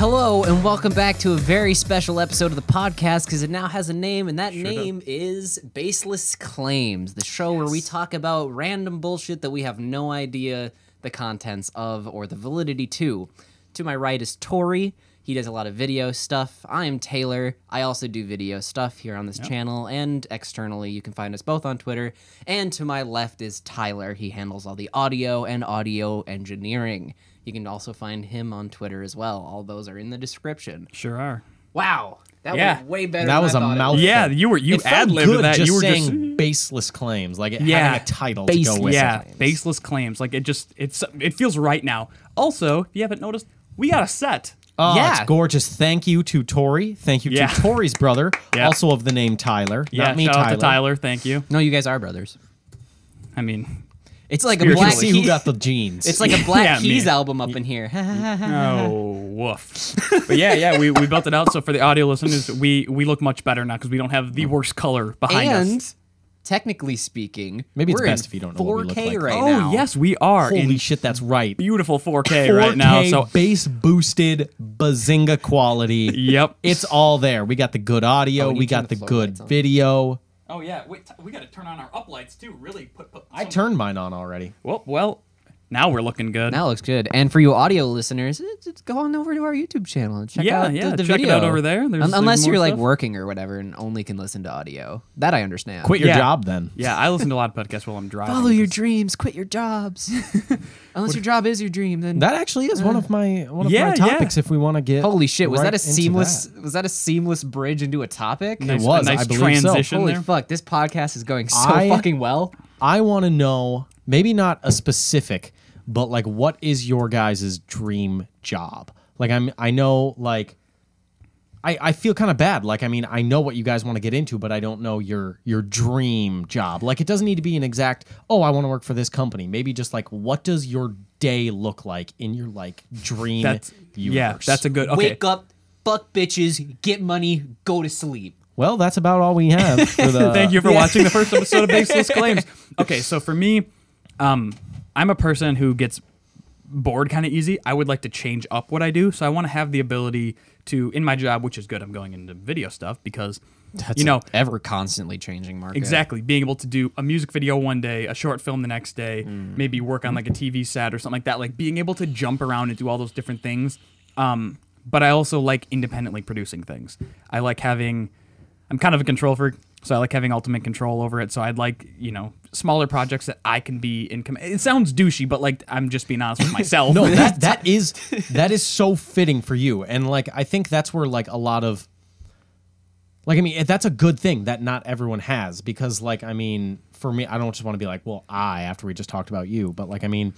Hello and welcome back to a very special episode of the podcast because it now has a name, and that name is Baseless Claims, the show where we talk about random bullshit that we have no idea the contents of or the validity to. To my right is Tori. He does a lot of video stuff. I am Taylor. I also do video stuff here on this channel and externally. You can find us both on Twitter. And to my left is Tyler. He handles all the audio and audio engineering. You can also find him on Twitter as well. All those are in the description. Sure are. Wow. That was way better that than was I a thought mouthful. Yeah, you ad-libbed that. Just You were saying baseless claims, like having a title to go with it. Baseless claims. Like it feels right now. Also, if you haven't noticed, we got a set. Oh, it's gorgeous. Thank you to Tori. Thank you to Tori's brother, also of the name Tyler. Not me, shout Tyler. out to Tyler. Thank you. No, you guys are brothers. I mean, it's like a You Black can see who got the genes. It's like a Black Yeah, Keys me. album up in here. oh, woof. But yeah, we built it out. So for the audio listeners, we look much better now because we don't have the worst color behind us. Technically speaking, Maybe it's we're best in if you don't know what we look 4K like. right Oh, now. yes, we are. Holy in shit, that's right. beautiful 4K right now. 4K So bass boosted bazinga quality. Yep. It's all there. We got the good audio. and you We turn got the the floor good lights on. video. Oh yeah, wait, we got to turn on our uplights too. Really put. I turned mine on already. Well, now we're looking good. Now it looks good. And for you audio listeners, just go on over to our YouTube channel and check out the check video. it out over there. Unless there's you're more like stuff. working or whatever and only can listen to audio. That I understand. Quit your Yeah. job then. Yeah, I listen to a lot of podcasts while I'm driving. Follow your dreams. Quit your jobs. Unless your job is your dream, then That actually is one of my Yeah, topics if we want to get holy shit! Was right that a into seamless? that. Was that a seamless bridge into a topic? Nice, It was, a nice I believe so. transition Holy there. fuck! This podcast is going so I- fucking well. I want to know, maybe not a specific, but like, what is your guys' dream job? Like, I know, like, I feel kind of bad. Like, I mean, I know what you guys want to get into, but I don't know your dream job. Like, it doesn't need to be an exact, oh, I want to work for this company. Maybe just like, what does your day look like in your like dream universe? Yeah, that's a good. Okay. Wake up, fuck bitches, get money, go to sleep. Well, that's about all we have for the. Thank you for watching the first episode of Baseless Claims. Okay, so for me, I'm a person who gets bored kind of easy. I would like to change up what I do, so I want to have the ability to, in my job, which is good. I'm going into video stuff because, That's ever constantly changing market. exactly, being able to do a music video one day, a short film the next day, maybe work on like a TV set or something like that. Like being able to jump around and do all those different things. But I also like independently producing things. I like having. I'm kind of a control freak, so I like having ultimate control over it. So I'd like, smaller projects that I can be in command. It sounds douchey, but like I'm just being honest with myself. No, that is so fitting for you, and like I think that's where like a lot of, like I mean that's a good thing that not everyone has, because like I mean for me I don't just want to be like, well, after we just talked about you, but like I mean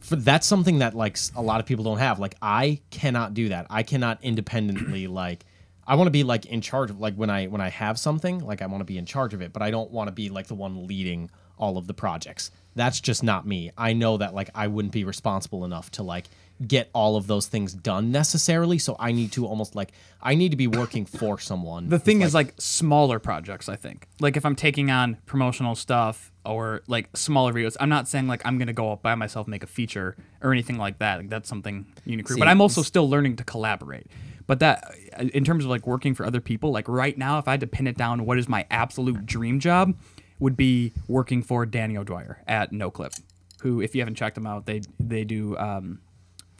that's something that like a lot of people don't have. Like I cannot do that. I cannot independently like. I want to be like in charge of like when I have something, like I want to be in charge of it, but I don't want to be like the one leading all of the projects. That's just not me. I know that like I wouldn't be responsible enough to like get all of those things done necessarily, so I need to almost like I need to be working for someone. The thing is like smaller projects, I think. Like if I'm taking on promotional stuff or like smaller videos, I'm not saying like I'm going to go up by myself and make a feature or anything like that. Like that's something you can create. But I'm also still learning to collaborate. But that, in terms of like working for other people, like right now, if I had to pin it down, what is my absolute dream job would be working for Danny O'Dwyer at NoClip, who, if you haven't checked them out, they do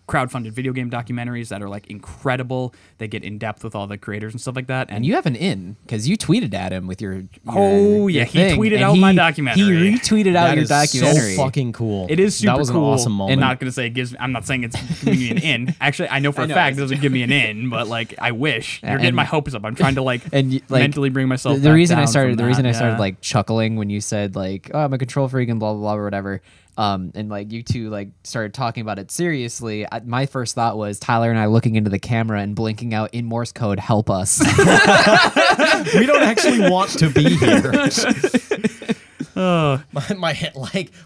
crowdfunded video game documentaries that are like incredible. They get in depth with all the creators and stuff like that. And you have an in because you tweeted at him with your Oh, yeah, he thing, tweeted and out my documentary. He retweeted out that your is documentary. so fucking cool. It is super That was cool. an awesome moment. And not gonna say it gives. I'm not saying it's giving me an in. Actually, I know for a fact it doesn't give me an in. But like, I wish. You're getting my hopes up. I'm trying to like, mentally bring myself. The reason I back started, down the from reason I that, started yeah. like chuckling when you said like, "Oh, I'm a control freak" and blah blah blah or whatever. And like you two like started talking about it seriously. My first thought was Tyler and I looking into the camera and blinking out in Morse code, "Help us." We don't actually want to be here.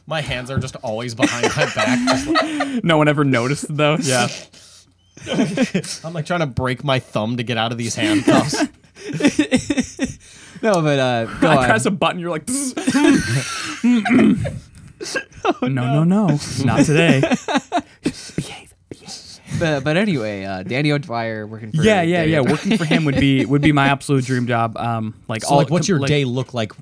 My hands are just always behind my back. Just like, No one ever noticed though. Yeah. I'm like trying to break my thumb to get out of these handcuffs. No, but go I on. press a button. You're like, no, not today. behave. but anyway, Danny O'Dwyer working for Yeah. Working for him would be my absolute dream job. What's your day look like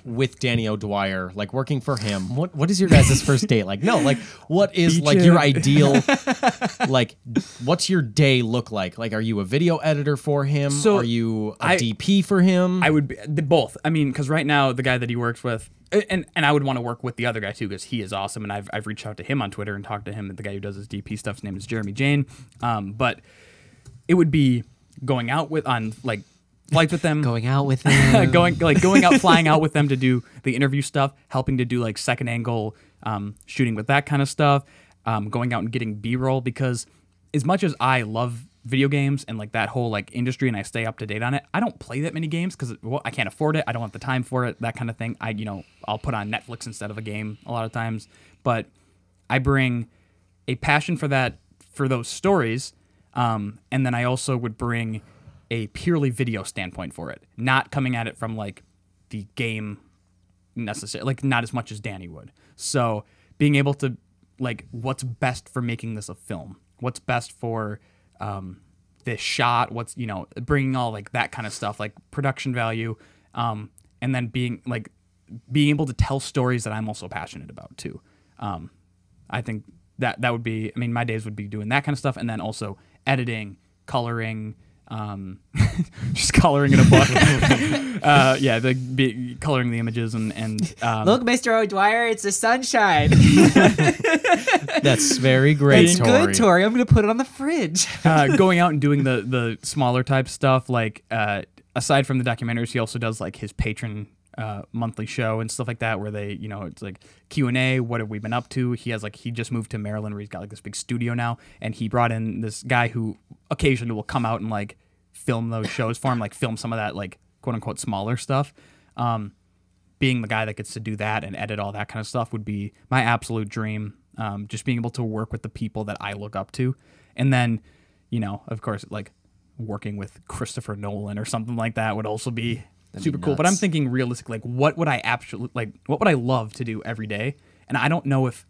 with Danny O'Dwyer, like working for him? What is your guys' first date like? No, like what is like your ideal? Like, what's your day look like? Like, are you a video editor for him? So are you a DP for him? I would be both. I mean, because right now the guy that he works with, and I would want to work with the other guy too, because he is awesome, and I've reached out to him on Twitter and talked to him. The guy who does his DP stuff, his name is Jeremy Jane. But it would be going out on like flights with them, going out with them, going out, flying out with them to do the interview stuff, helping to do like second angle shooting with that kind of stuff, going out and getting B-roll, because as much as I love video games and like that whole like industry and I stay up to date on it, I don't play that many games because I can't afford it. I don't have the time for it, that kind of thing. I'll put on Netflix instead of a game a lot of times, but I bring a passion for those stories. And then I also would bring a purely video standpoint for it, not coming at it from like the game necessarily, like not as much as Danny would. So being able to like, what's best for making this a film? What's best for this shot? What's, bringing all like that kind of stuff, like production value, and then being able to tell stories that I'm also passionate about too. I think that would be, I mean, my days would be doing that kind of stuff, and then also editing, coloring, just coloring in a book. Coloring the images and look, Mr. O'Dwyer, it's the sunshine. That's very great. It's good, Tori. I'm gonna put it on the fridge. Going out and doing the smaller type stuff, like aside from the documentaries, he also does like his patron monthly show and stuff like that, where they, it's like Q&A, what have we been up to? He just moved to Maryland, where he's got like this big studio now, and he brought in this guy who occasionally will come out and like film those shows for him, like film some of that like quote unquote smaller stuff. Being the guy that gets to do that and edit all that kind of stuff would be my absolute dream. Just being able to work with the people that I look up to, and then, of course, like working with Christopher Nolan or something like that would also be super cool. But I'm thinking realistically, like what would I love to do every day? And I don't know if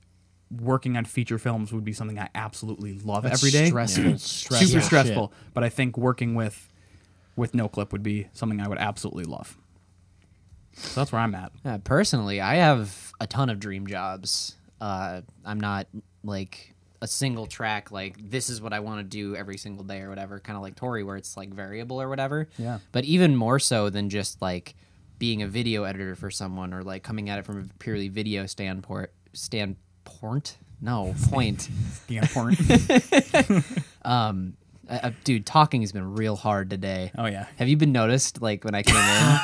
working on feature films would be something I absolutely love every day. Stressful, super stressful. But I think working with No Clip would be something I would absolutely love. So that's where I'm at. Personally, I have a ton of dream jobs. I'm not like a single track, like this is what I want to do every single day or whatever, kind of like Tori, where it's like variable or whatever. Yeah. But even more so than just like being a video editor for someone, or like coming at it from a purely video standpoint. Dude, talking has been real hard today. Oh yeah. Have you been noticed like when I came in?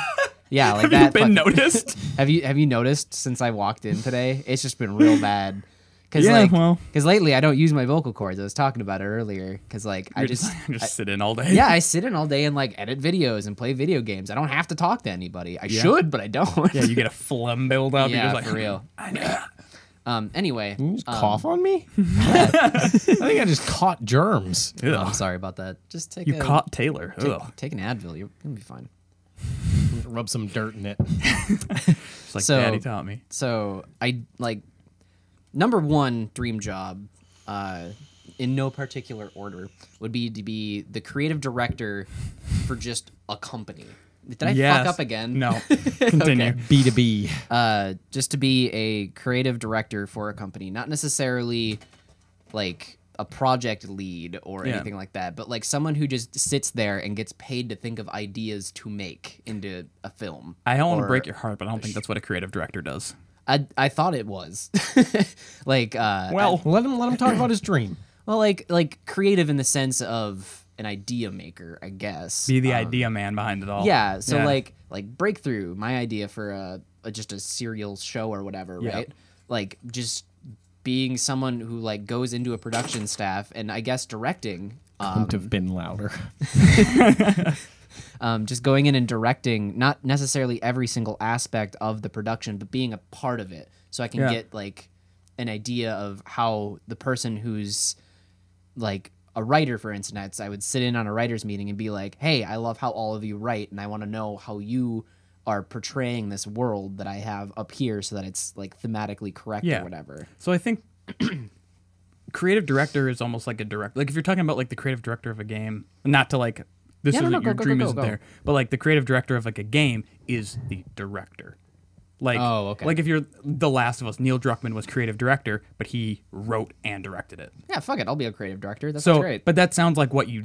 Yeah, like that. Have you been noticed? Have you noticed since I walked in today? It's just been real bad. Because lately I don't use my vocal cords. I was talking about it earlier. Because like I just sit in all day. Yeah, I sit in all day and like edit videos and play video games. I don't have to talk to anybody. I should, but I don't. Yeah, you get a phlegm build up. Yeah, you're just for real. Anyway, you just cough on me. I think I just caught germs. I'm sorry about that. Just caught Taylor. Take an Advil. You'll be fine. Rub some dirt in it. It's like Daddy taught me. So I like number one dream job, in no particular order, would be to be the creative director for just a company. Did I fuck up again? No. Continue. Okay. B2B. Just to be a creative director for a company, not necessarily like a project lead or anything like that, but like someone who just sits there and gets paid to think of ideas to make into a film. I don't want to break your heart, but I don't think that's what a creative director does. I thought it was. Like let him talk about his dream. Well, like creative in the sense of an idea maker, I guess. Be the idea man behind it all. Yeah. So like Breakthrough, my idea for just a serial show or whatever, right? Like just being someone who like goes into a production staff and I guess directing. Couldn't have been louder. Just going in and directing, not necessarily every single aspect of the production, but being a part of it, so I can get like an idea of how the person who's like a writer, for instance, I would sit in on a writer's meeting and be like, hey, I love how all of you write, and I want to know how you are portraying this world that I have up here so that it's like thematically correct or whatever. So I think creative director is almost like a director. Like if you're talking about like the creative director of a game, not to like this Yeah, no, isn't no, your go, dream go, isn't go. there, but like the creative director of like a game is the director. Like, Oh, okay. like if you're The Last of Us, Neil Druckmann was creative director, but he wrote and directed it. Yeah, fuck it. I'll be a creative director. That's So, great. but that sounds like what you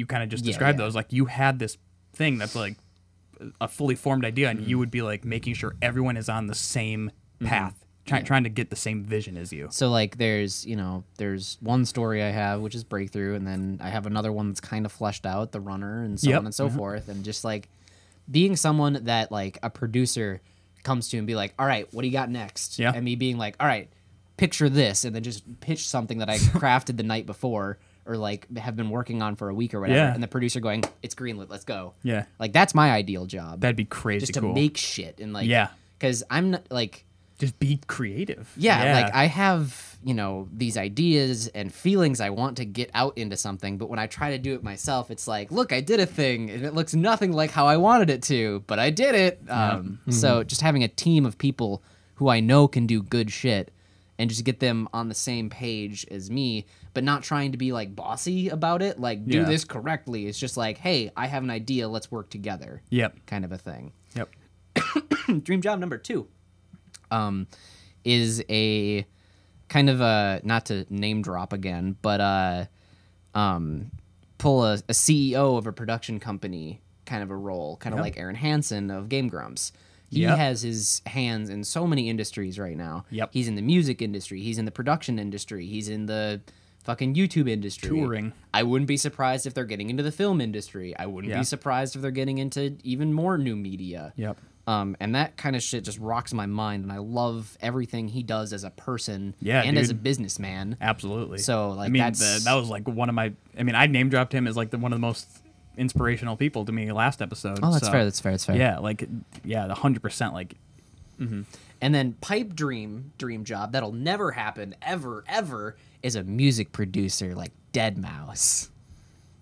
kind of just Yeah, described. yeah. Though, is like you had this thing that's like a fully formed idea, and Mm-hmm. you would be like making sure everyone is on the same path, trying to get the same vision as you. So like there's one story I have which is Breakthrough, and then I have another one that's kind of fleshed out, The Runner, and so Yep. on and so forth, and just like being someone that like a producer comes to and be like, all right, what do you got next? Yeah. And me being like, all right, picture this, and then just pitch something that I crafted the night before or like have been working on for a week or whatever, Yeah. and the producer going, it's greenlit, let's go. Yeah. Like that's my ideal job. That'd be crazy just to cool. make shit and like Yeah. because I'm not like Just be creative. yeah, like I have, these ideas and feelings I want to get out into something, but when I try to do it myself, it's like, look, I did a thing and it looks nothing like how I wanted it to, but I did it. So just having a team of people who I know can do good shit and just get them on the same page as me, but not trying to be like bossy about it, like do Yeah. this correctly. It's just like, hey, I have an idea, let's work together. Yep. Kind of a thing. Yep. Dream job number 2 is a kind of a, not to name drop again, but pull a CEO of a production company kind of a role, kind of like Aaron Hansen of Game Grumps. He Yep. has his hands in so many industries right now. Yep. He's in the music industry. He's in the production industry. He's in the fucking YouTube industry. Touring. I wouldn't be surprised if they're getting into the film industry. I wouldn't Yeah. be surprised if they're getting into even more new media. Yep. And that kind of shit just rocks my mind, and I love everything he does as a person Yeah, and as a dude. businessman. Absolutely. So, like, I mean, that's- that was like one of my. I mean, I name dropped him as like one of the most inspirational people to me last episode. Oh, that's so, fair. That's fair. That's fair. Yeah, like 100%. Like And then pipe dream job that'll never happen ever is a music producer like Dead Mouse.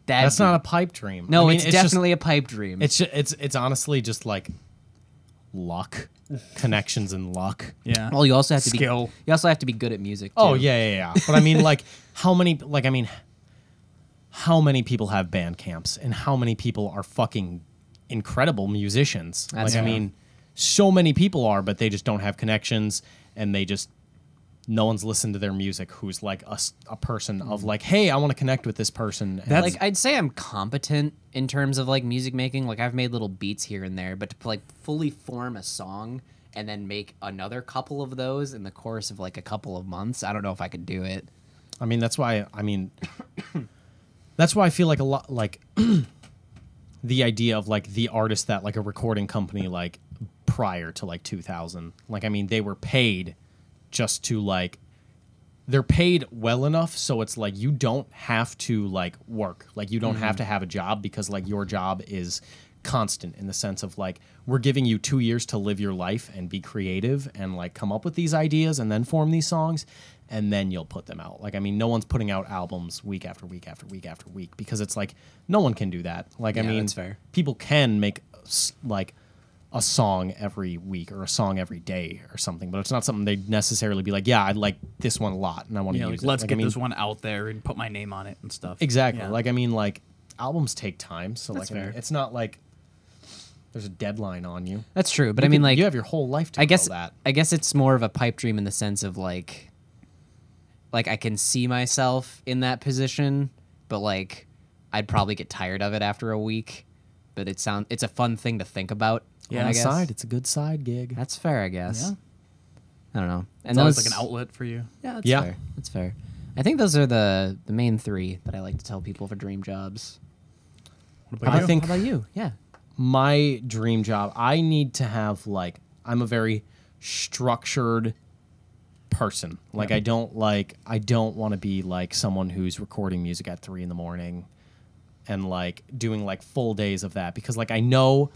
That's not a pipe dream. No, I mean, it's just- definitely a pipe dream. It's honestly just like luck, connections and luck. yeah. well, you also have to Skill. be. You also have to be good at music. Too. Oh yeah. But I mean, like, how many people have band camps, and how many people are fucking incredible musicians? That's like, I fair. mean, so many people are, but they just don't have connections, and no one's listened to their music who's like a person of like, hey, I want to connect with this person. And Like I'd say I'm competent in terms of like music making. Like I've made little beats here and there, but to like fully form a song and then make another couple of those in the course of like a couple of months, I don't know if I could do it. I mean, that's why I feel like a lot like the idea of like the artist that like a recording company like prior to like 2000, like, I mean, they were paid just to like, they're paid well enough so it's like you don't have to like work, like you don't have to have a job, because like your job is constant in the sense of like, we're giving you 2 years to live your life and be creative and like come up with these ideas and then form these songs, and then you'll put them out. Like, I mean, no one's putting out albums week after week after week after week, because it's like no one can do that. Like, I Yeah, mean, that's fair. people can make like a song every week or a song every day or something, but it's not something they'd necessarily be like, yeah, I like this one a lot and I want to Yeah, use like, it. let's Like, get I mean, this one out there and put my name on it and stuff. exactly. Yeah. Like, I mean, like, albums take time, so That's like, I mean, fair. it's not like there's a deadline on you. That's true, but You I mean, could- like, you have your whole life to I guess know that. I guess it's more of a pipe dream in the sense of like I can see myself in that position, but like I'd probably get tired of it after a week. But it's a fun thing to think about. Yeah, I guess. Side, it's a good side gig. That's fair, I guess. Yeah. I don't know. And It's always those- like an outlet for you. Yeah, that's Yeah. fair. That's fair. I think those are the main 3 that I like to tell people for dream jobs. What about I you? think How about you? Yeah. my dream job, I need to have like, I'm a very structured person. Like, I don't want to be like someone who's recording music at 3 a.m. and like doing like full days of that, because like I know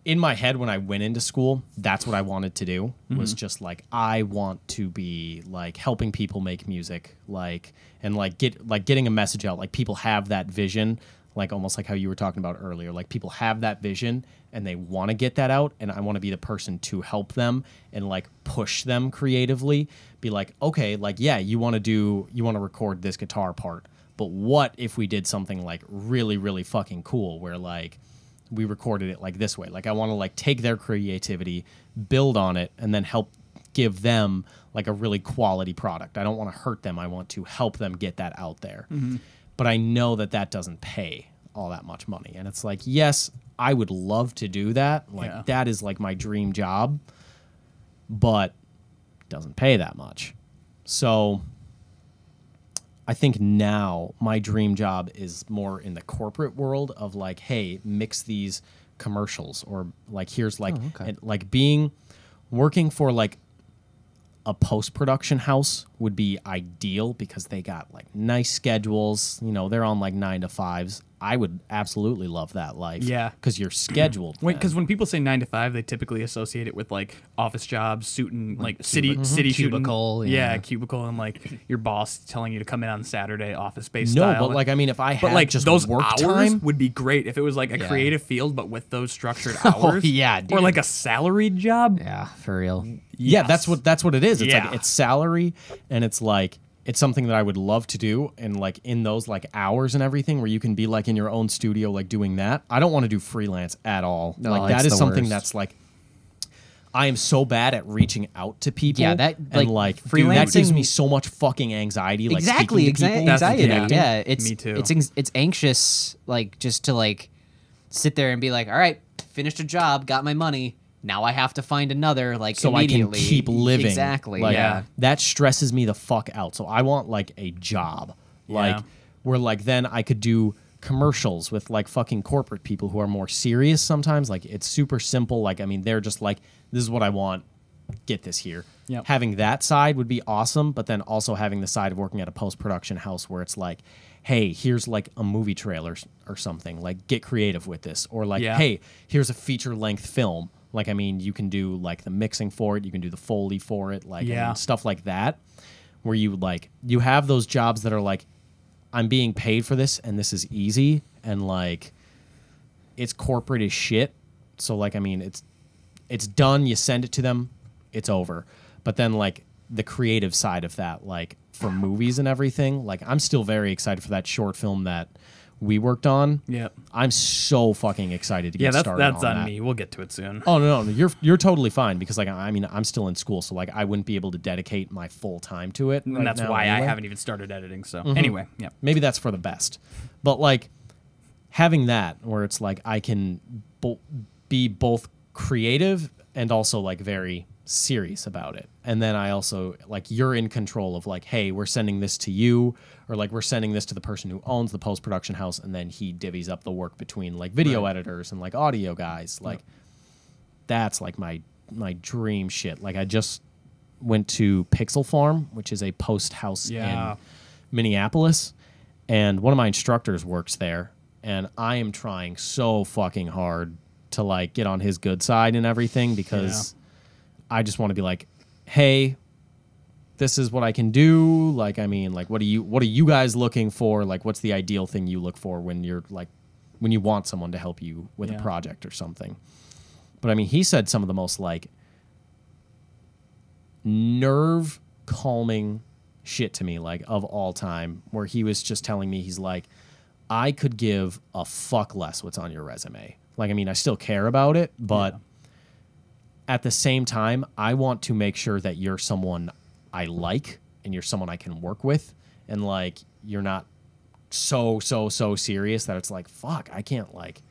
in my head when I went into school, that's what I wanted to do, was just like, I want to be like helping people make music, like, and like getting a message out. Like, people have that vision, like almost like how you were talking about earlier. Like people have that vision and they want to get that out, and I want to be the person to help them and like push them creatively. Be like, okay, like yeah, you want to record this guitar part, but what if we did something like really, really fucking cool where like we recorded it like this way? Like I want to like take their creativity, build on it, and then help give them like a really quality product. I don't want to hurt them. I want to help them get that out there. But I know that that doesn't pay all that much money. And it's like, yes, I would love to do that. Like that is like my dream job, but it doesn't pay that much. So I think now my dream job is more in the corporate world of like, hey, mix these commercials, or like here's like like working for like a post-production house would be ideal because they got like nice schedules. You know, they're on like 9 to 5s. I would absolutely love that life. Yeah. Because you're scheduled. Because when people say 9 to 5, they typically associate it with like office jobs, suit and like city cubicle. shooting. Yeah, cubicle, and like your boss telling you to come in on Saturday, office-based No, style. but like, I mean, if I had like just those work hours time would be great if it was like a creative field, but with those structured hours. Yeah, dude. Or like a salaried job. Yeah, for real. Yeah, that's what it is. It's Yeah. like it's salary, and it's like it's something that I would love to do, and like in those like hours and everything where you can be like in your own studio like doing that. I don't want to do freelance at all. No, like it's that is the something worst. that's like I am so bad at reaching out to people. Yeah, that, and like freelancing, that gives me so much fucking anxiety. Like exactly, speaking to people. anxiety. That's- Yeah, it's Me too. It's anxious, like just to like sit there and be like, all right, finished a job, got my money. Now I have to find another, like, so I can immediately. keep living. Exactly. Like, Yeah. that stresses me the fuck out. So I want like a job, like Yeah. where like then I could do commercials with like fucking corporate people who are more serious sometimes. Like it's super simple. Like I mean, they're just like, this is what I want. Get this here. Yep. Having that side would be awesome, but then also having the side of working at a post-production house where it's like, hey, here's like a movie trailer or something. Like get creative with this, or like, hey, here's a feature-length film. Like, I mean, you can do like the mixing for it. You can do the Foley for it. Like, I mean, stuff like that, where you like, you have those jobs that are like, I'm being paid for this and this is easy. And like, it's corporate as shit. So like, I mean, it's done. You send it to them. It's over. But then like the creative side of that, like for movies and everything, like I'm still very excited for that short film that we worked on. Yep. I'm so fucking excited to get started that's on on that. me. We'll get to it soon. Oh no, you're totally fine because like I mean I'm still in school, so like I wouldn't be able to dedicate my full time to it. And that's now why anyway. I haven't even started editing. So anyway, yeah. Maybe that's for the best, but like having that where it's like I can be both creative and also like very serious about it. And then I also like you're in control of like, hey, we're sending this to you, or like we're sending this to the person who owns the post-production house, and then he divvies up the work between like video editors and like audio guys. Like that's like my dream shit. Like I just went to Pixel Farm, which is a post house in Minneapolis, and one of my instructors works there, and I am trying so fucking hard to like get on his good side and everything because I just want to be like, hey, this is what I can do. Like, I mean, like, what are you guys looking for? Like, what's the ideal thing you look for when you're like, when you want someone to help you with a project or something? But I mean, he said some of the most like nerve calming shit to me, like of all time, where he was just telling me, he's like, I could give a fuck less what's on your resume. Like, I mean, I still care about it, but at the same time, I want to make sure that you're someone I like and you're someone I can work with, and like you're not so serious that it's like, fuck, I can't, like,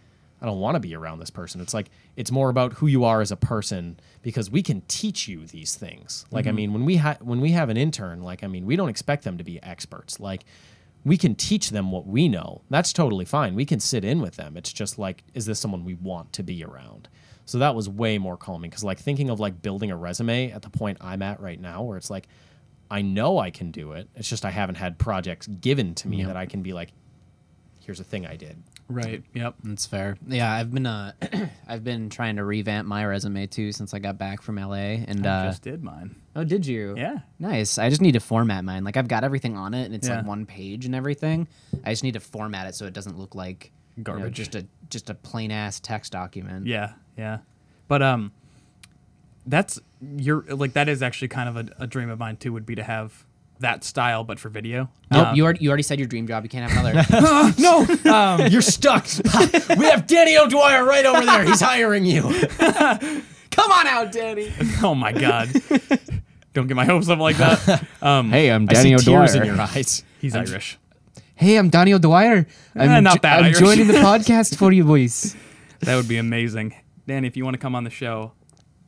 I don't want to be around this person. It's like, it's more about who you are as a person, because we can teach you these things. Like, I mean, when we have an intern, like, I mean, we don't expect them to be experts. Like, we can teach them what we know. That's totally fine. We can sit in with them. It's just like, is this someone we want to be around? So that was way more calming, because like thinking of like building a resume at the point I'm at right now, where it's like, I know I can do it. It's just I haven't had projects given to me that I can be like, here's a thing I did. Right. Yep. That's fair. Yeah, I've been I've been trying to revamp my resume too since I got back from LA. And I just did mine. oh, did you? Yeah. Nice. I just need to format mine. Like I've got everything on it, and it's Yeah. like one page and everything. I just need to format it so it doesn't look like Garbage. just a plain ass text document. Yeah. Yeah. But that is actually kind of a dream of mine too. Would be to have that style, but for video. Nope, you already said your dream job. You can't have another. No, you're stuck. We have Danny O'Dwyer right over there. He's hiring you. Come on out, Danny. Oh my God. Don't get my hopes up like that. Hey, I'm I see tears in your eyes. He's Irish. Hey, I'm Donnie O'Dwyer. Not that I'm Irish. joining the podcast for you boys. That would be amazing. Danny, if you want to come on the show,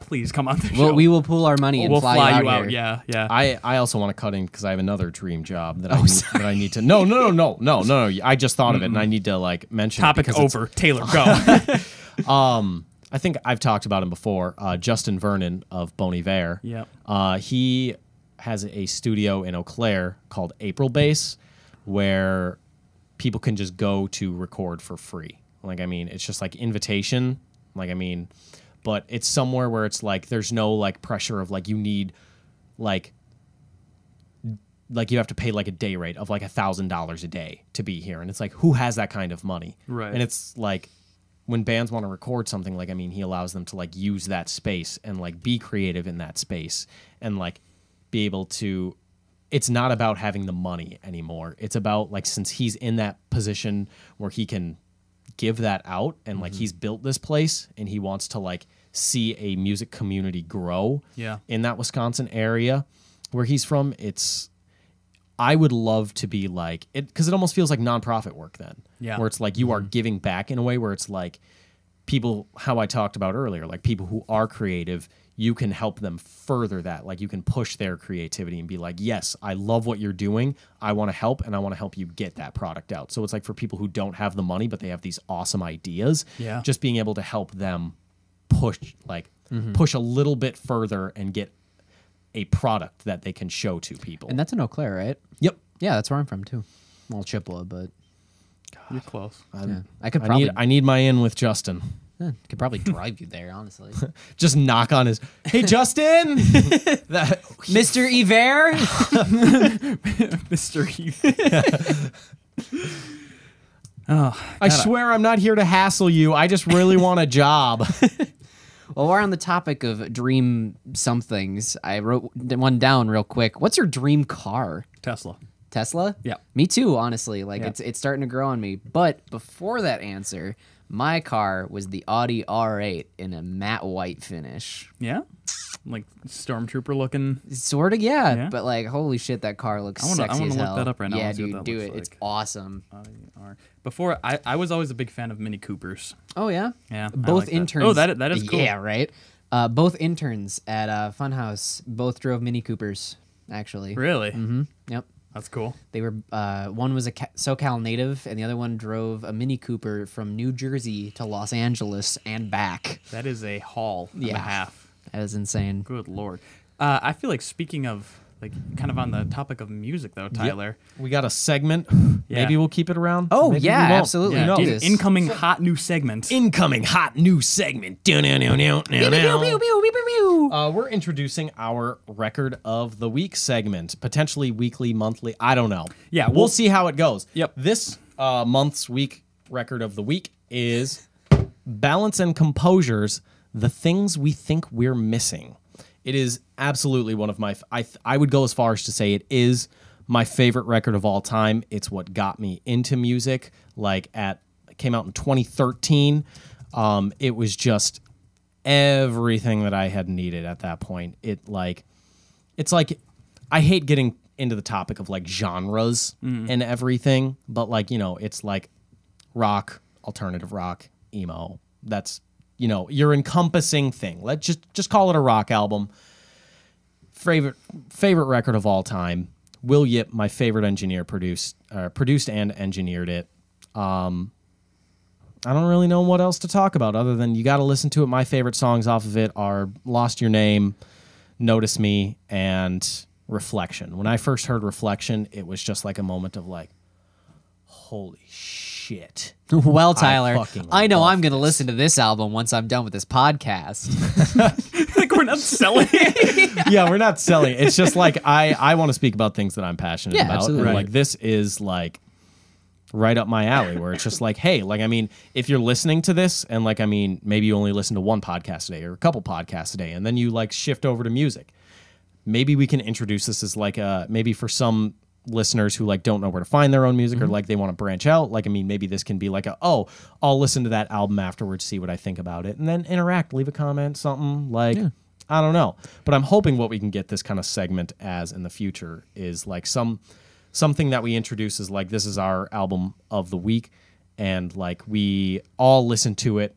please come on the show. Well, we will pool our money and We'll fly you out out. here. Yeah. I also want to cut in because I have another dream job that I need to. No. I just thought of it and I need to like mention. Topic it because over. Taylor, go. I think I've talked about him before. Justin Vernon of Bon Iver. Yep. He has a studio in Eau Claire called April Base, where people can just go to record for free. Like, I mean, it's just like invitation. Like, I mean, but it's somewhere where it's like there's no like pressure of like you need like you have to pay like a day rate of like $1,000 a day to be here, and it's like who has that kind of money? Right. And it's like when bands want to record something, like I mean, he allows them to like use that space and like be creative in that space and like be able to. It's not about having the money anymore. It's about like since he's in that position where he can give that out and like he's built this place and he wants to like see a music community grow in that Wisconsin area where he's from. I would love to be like it because it almost feels like nonprofit work then. Yeah. Where it's like you are giving back in a way where it's like people, how I talked about earlier, like people who are creative, you can help them further that. Like you can push their creativity and be like, yes, I love what you're doing. I want to help and I want to help you get that product out. So it's like for people who don't have the money, but they have these awesome ideas, just being able to help them push a little bit further and get a product that they can show to people. And that's in Eau Claire, right? Yep. Yeah, that's where I'm from too. Well, Chippewa, but You're close. I could probably I need my in with Justin. could probably drive you there, honestly. Just knock on his. Hey, Justin, Mr. Iver. Mr. Eve. I swear I'm not here to hassle you. I just really want a job. Well, we're on the topic of dream somethings. I wrote one down real quick. What's your dream car? Tesla. Tesla? Yeah. Me too, honestly. Like Yeah. it's starting to grow on me. But before that answer, my car was the Audi R8 in a matte white finish. Yeah? Like Stormtrooper looking. Sort of, yeah. Yeah? But like, holy shit, that car looks I wanna sexy as look hell. that up right now Yeah, and see what dude, that do looks it. It's like. awesome. Before, I was always a big fan of Mini Coopers. Oh yeah. Yeah, I Both like that. interns. Oh, that is cool. Yeah, right. Both interns at Funhouse both drove Mini Coopers. Actually. Really? Mm-hmm. Yep. That's cool. They were one was a SoCal native, and the other one drove a Mini Cooper from New Jersey to Los Angeles and back. That is a haul and a half. That is insane. Good Lord. I feel like speaking of, like, kind of on the topic of music, though, Tyler. We got a segment. Yeah. Maybe we'll keep it around. Oh, Maybe yeah, we won't. absolutely. Who Yeah, knows? dude, Incoming hot new segment. Incoming hot new segment. We're introducing our record of the week segment, potentially weekly, monthly. I don't know. Yeah, we'll see how it goes. Yep. This month's week record of the week is Balance and Composure's The Things We Think We're Missing. It is absolutely one of my. I would go as far as to say it is my favorite record of all time. It's what got me into music. It came out in 2013. It was just everything that I had needed at that point. It's like I hate getting into the topic of like genres and everything, but like, you know, it's like rock, alternative rock, emo. That's, you know, your encompassing thing. Let's just call it a rock album. Favorite record of all time. Will Yip, my favorite engineer, produced and engineered it. I don't really know what else to talk about other than you got to listen to it. My favorite songs off of it are Lost Your Name, Notice Me, and Reflection. When I first heard Reflection, it was just like a moment of like, holy shit. shit. Well, Tyler, fucking I know love I'm going to listen to this album once I'm done with this podcast. Like we're not selling it. Yeah, we're not selling it. It's just like I want to speak about things that I'm passionate Yeah, about. absolutely. And Right. like this is like right up my alley where it's just like, hey, like I mean, if you're listening to this and like I mean, maybe you only listen to one podcast a day or a couple podcasts a day and then you like shift over to music. Maybe we can introduce this as like maybe for some listeners who like don't know where to find their own music or like they want to branch out. Like I mean, maybe this can be like I'll listen to that album afterwards, see what I think about it, and then interact, leave a comment, something like I don't know. But I'm hoping what we can get this kind of segment as in the future is like something that we introduce is like this is our album of the week, and like we all listen to it,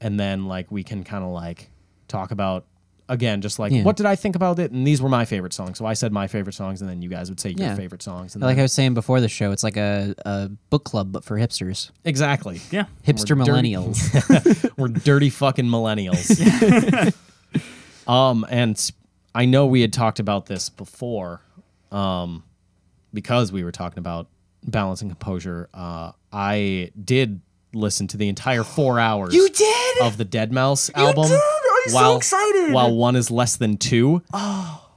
and then like we can kind of like talk about. Again, just like, what did I think about it? And these were my favorite songs. So I said my favorite songs, and then you guys would say your favorite songs. And Like then, I was saying before the show, it's like a book club, but for hipsters. exactly. Yeah. Hipster We're dirty. millennials. We're dirty fucking millennials. And I know we had talked about this before, because we were talking about Balance and Composure. I did listen to the entire 4 hours. You did? Of the Deadmau5 album. did? I'm so excited. While one is less than two. Oh.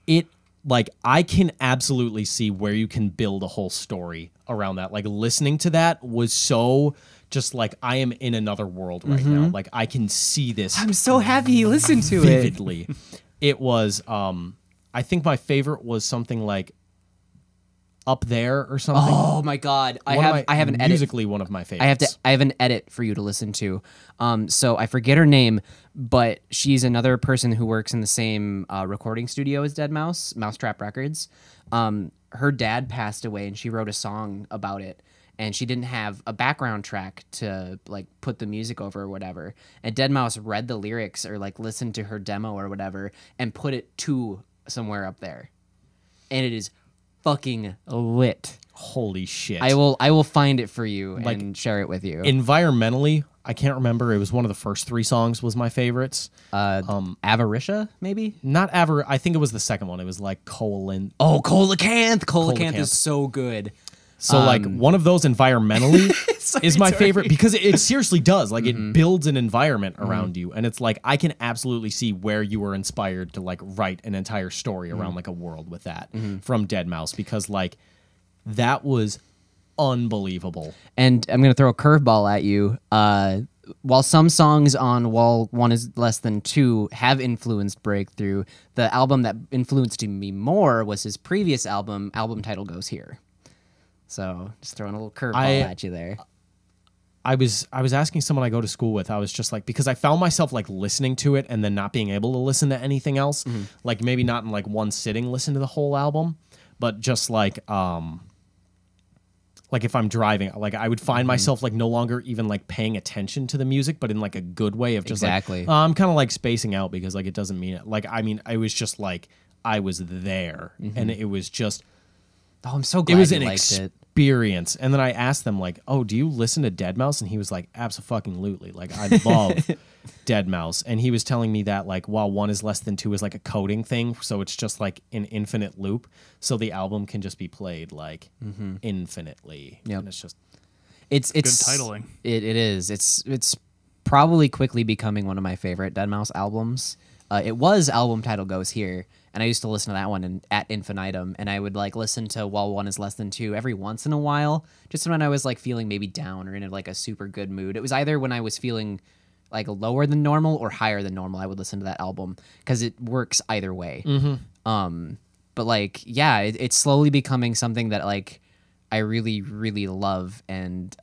It like I can absolutely see where you can build a whole story around that. Like listening to that was so just like I am in another world right now. Like I can see this I'm so happy you listened to it. vividly. It was I think my favorite was something like Up There or something. Oh my god. I have an edit. musically one of my favorites. I have an edit for you to listen to. So I forget her name, but she's another person who works in the same recording studio as Deadmau5, Mousetrap Records. Her dad passed away, and she wrote a song about it. And she didn't have a background track to like put the music over or whatever. And Deadmau5 read the lyrics or like listened to her demo or whatever and put it to somewhere up there. And it is fucking lit. Holy shit. I will find it for you and share it with you. Environmentally, I can't remember. It was one of the first three songs was my favorites. Avaricia, maybe? Not ever. I think it was the second one. It was like Colin. Oh, Coelacanth. Coelacanth Coelacanth. is so good. So like one of those environmentally is my favorite because it seriously does. Like it builds an environment around you. And it's like I can absolutely see where you were inspired to like write an entire story around like a world with that from Deadmau5 because like that was unbelievable. And I'm going to throw a curveball at you. While some songs on While One Is Less Than Two have influenced Breakthrough, the album that influenced me more was his previous album. Album title goes here. So just throwing a little curveball at you there. I was asking someone I go to school with. I was just like because I found myself like listening to it and then not being able to listen to anything else. Like maybe not in like one sitting listen to the whole album, but just like if I'm driving, like I would find myself like no longer even like paying attention to the music, but in like a good way of just Exactly. like I'm kind of like spacing out because like it doesn't mean it. Like I mean, I was just like I was there, and it was just. Oh, I'm so glad It was you an liked it. experience. And then I asked them, like, oh, do you listen to Deadmau5? And he was like, abso-fucking-lutely. Like, I love Deadmau5. And he was telling me that, like, While One Is Less Than Two is like a coding thing. So it's just like an infinite loop. So the album can just be played, like, infinitely. Yep. And it's just... It's Good titling. It is. It's probably quickly becoming one of my favorite Deadmau5 albums. It was album title goes here, and I used to listen to that one at infinitum, and I would like listen to While One Is Less Than Two every once in a while, just when I was like feeling maybe down or in like a super good mood. It was either when I was feeling like lower than normal or higher than normal, I would listen to that album because it works either way. But like, yeah, it's slowly becoming something that like I really, really love, and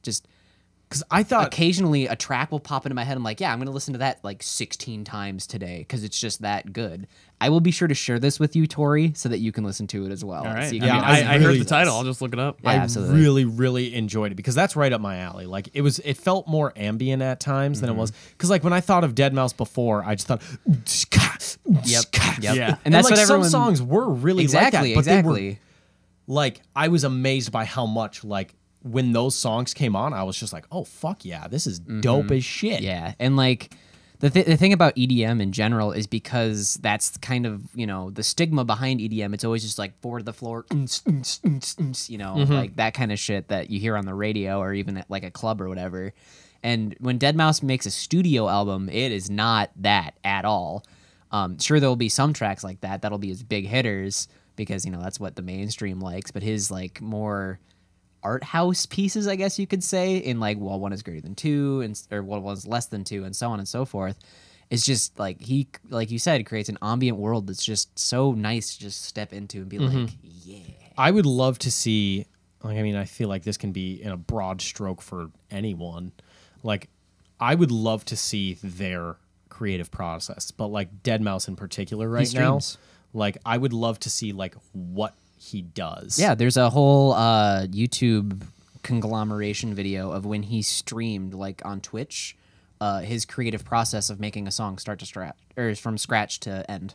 just. Because I thought... Occasionally a track will pop into my head. I'm like, yeah, I'm going to listen to that like 16 times today because it's just that good. I will be sure to share this with you, Tori, so that you can listen to it as well. All right. So you I can mean, get- I really heard the title. I'll just look it up. Yeah, I absolutely. really, really enjoyed it because that's right up my alley. Like it felt more ambient at times than it was. Because like when I thought of Deadmau5 before, I just thought, Yep. Yeah. And that's like what everyone... some songs were really Exactly, like that, but they were exactly. like I was amazed by how much like when those songs came on, I was just like, oh fuck yeah, this is dope as shit. Yeah, and like The thing about EDM in general is because that's kind of, you know, the stigma behind EDM. It's always just like four to the floor, you know, like that kind of shit that you hear on the radio or even at like a club or whatever. And when deadmau5 makes a studio album, it is not that at all. Sure, there will be some tracks like that that'll be his big hitters because, you know, that's what the mainstream likes. But his like more art house pieces, I guess you could say, in like, well, one is greater than two, and or one is less than two, and so on and so forth. It's just like he, like you said, creates an ambient world that's just so nice to just step into and be like, yeah. I would love to see. Like, I mean, I feel like this can be in a broad stroke for anyone. Like, I would love to see their creative process, but like deadmau5 in particular right now, like I would love to see like what he does. Yeah, there's a whole YouTube conglomeration video of when he streamed like on Twitch, his creative process of making a song start to scratch or from scratch to end.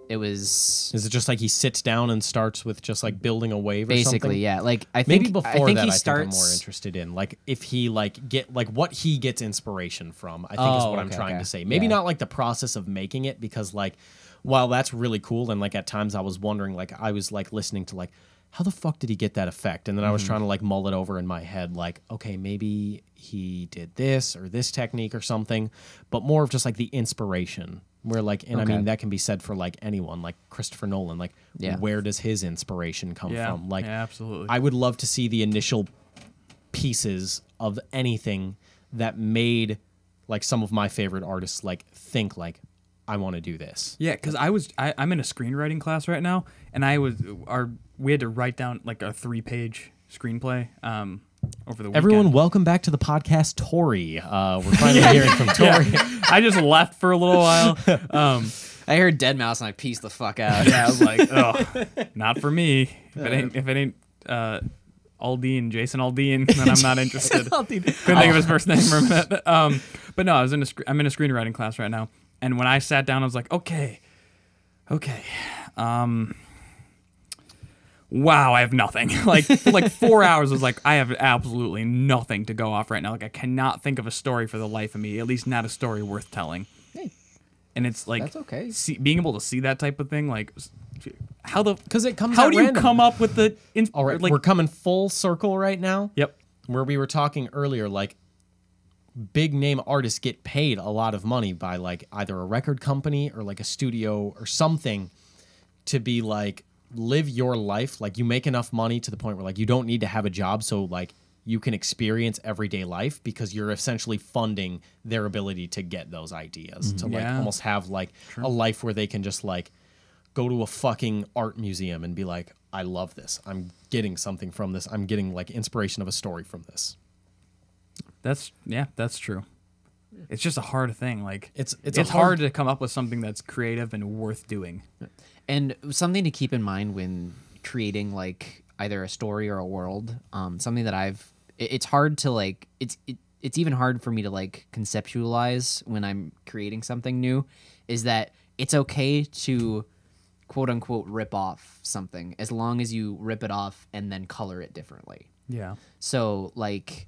It was. Is it just like he sits down and starts with just like building a wave? Basically, or something? yeah. Like I think maybe before I think that, he I starts. think I'm more interested in like if he like get like what he gets inspiration from. I think is what I'm trying to say. Maybe not like the process of making it, because like while that's really cool, and like at times I was wondering, like I was like listening to like how the fuck did he get that effect, and then I was trying to like mull it over in my head, like okay, maybe he did this or this technique or something, but more of just like the inspiration. Where like, and I mean that can be said for like anyone, like Christopher Nolan. Like, where does his inspiration come from? Like, absolutely. I would love to see the initial pieces of anything that made like some of my favorite artists like think like, I want to do this. Yeah, because I'm in a screenwriting class right now, and we had to write down like a 3-page screenplay. Over the weekend. Everyone, welcome back to the podcast, Tori. We're finally hearing from Tori. I just left for a little while. I heard deadmau5 and I pieced the fuck out. Yeah, I was like, oh, not for me. If it ain't Aldean, Jason Aldean, then I'm not interested. Couldn't think of his first name for a minute. But no, I'm in a screenwriting class right now, and when I sat down, I was like, okay. Wow, I have nothing. Like for like 4 hours, I was like, I have absolutely nothing to go off right now. Like I cannot think of a story for the life of me. At least not a story worth telling. Hey, and it's like that's okay. Being able to see that type of thing, like because it comes. How at do random. you come up with the? All right, like, we're coming full circle right now. Yep. Where we were talking earlier, like big name artists get paid a lot of money by like either a record company or like a studio or something to be like. Live your life, like you make enough money to the point where like you don't need to have a job, so like you can experience everyday life because you're essentially funding their ability to get those ideas to like almost have like a life where they can just like go to a fucking art museum and be like, I love this, I'm getting something from this, I'm getting like inspiration of a story from this. That's true. It's just a hard thing. Like it's hard hard to come up with something that's creative and worth doing. And something to keep in mind when creating like either a story or a world, something that it's hard to like, it's even hard for me to like conceptualize when I'm creating something new, is that it's okay to quote unquote rip off something as long as you rip it off and then color it differently. Yeah. So like,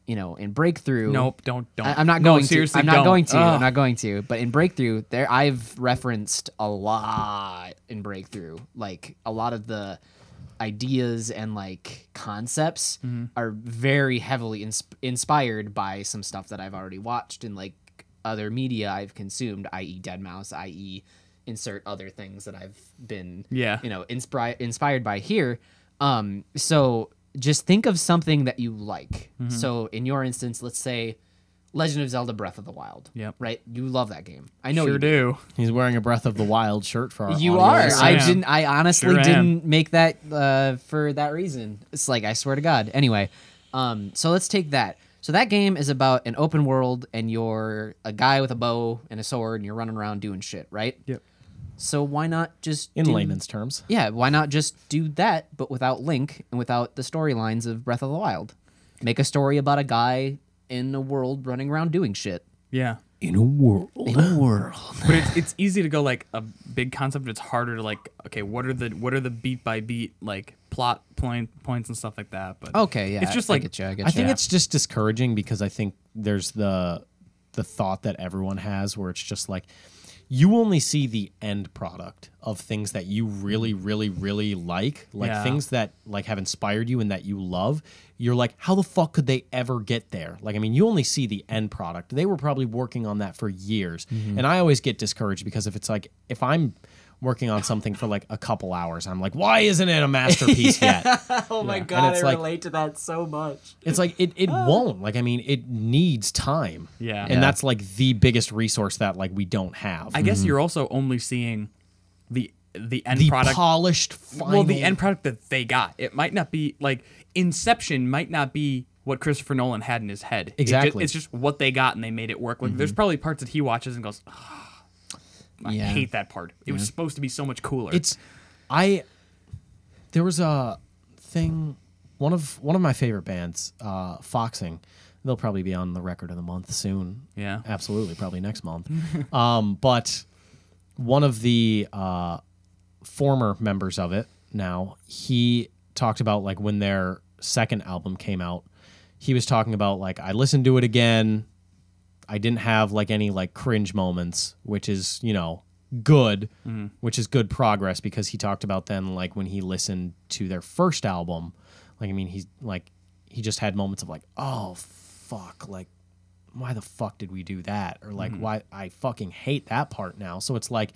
you know, in Breakthrough. Nope, don't. I'm not no, going seriously, to. I'm not don't. going to. Ugh. I'm not going to. But in Breakthrough, I've referenced a lot in Breakthrough. Like a lot of the ideas and like concepts are very heavily inspired by some stuff that I've already watched and like other media I've consumed, i.e. deadmau5, i.e. insert other things that I've been, inspired by here. So just think of something that you like. So in your instance, let's say Legend of Zelda Breath of the Wild. Yep. Right? You love that game. I know sure you do. He's wearing a Breath of the Wild shirt for our You audience. are. I honestly Sure didn't make that for that reason. It's like, I swear to God. Anyway, so let's take that. So that game is about an open world, and you're a guy with a bow and a sword, and you're running around doing shit, right? Yep. So why not just In layman's terms. Yeah, why not just do that, but without Link and without the storylines of Breath of the Wild? Make a story about a guy in a world running around doing shit. Yeah. In a world. But it's easy to go like a big concept. It's harder to like, okay, what are the beat by beat like plot points and stuff like that. But Okay, yeah. it's just I like get you, I think it's just discouraging because I think there's the the thought that everyone has where it's just like you only see the end product of things that you really, really, really like things that like have inspired you and that you love. You're like, how the fuck could they ever get there? Like, I mean, you only see the end product. They were probably working on that for years. And I always get discouraged because if I'm working on something for like a couple hours, I'm like, why isn't it a masterpiece yet? Oh my God, I relate to that so much. It's like, it won't. Like, I mean, it needs time. Yeah. And that's like the biggest resource that like we don't have. I guess you're also only seeing the end the product. Polished final. Well, the end product that they got. It might not be, like, Inception might not be what Christopher Nolan had in his head. Exactly. It's just what they got and they made it work. Like, there's probably parts that he watches and goes, oh, I hate that part. It was supposed to be so much cooler. There was a thing, one of my favorite bands, Foxing. They'll probably be on the record of the month soon. Yeah. Absolutely, probably next month. But one of the former members of it now, he talked about like when their second album came out, he was talking about like, I listened to it again. I didn't have like any like cringe moments, which is, you know, good, which is good progress because he talked about then like when he listened to their first album, like, I mean, he just had moments of like, oh, fuck, like, why the fuck did we do that? Or like, why I fucking hate that part now. So it's like,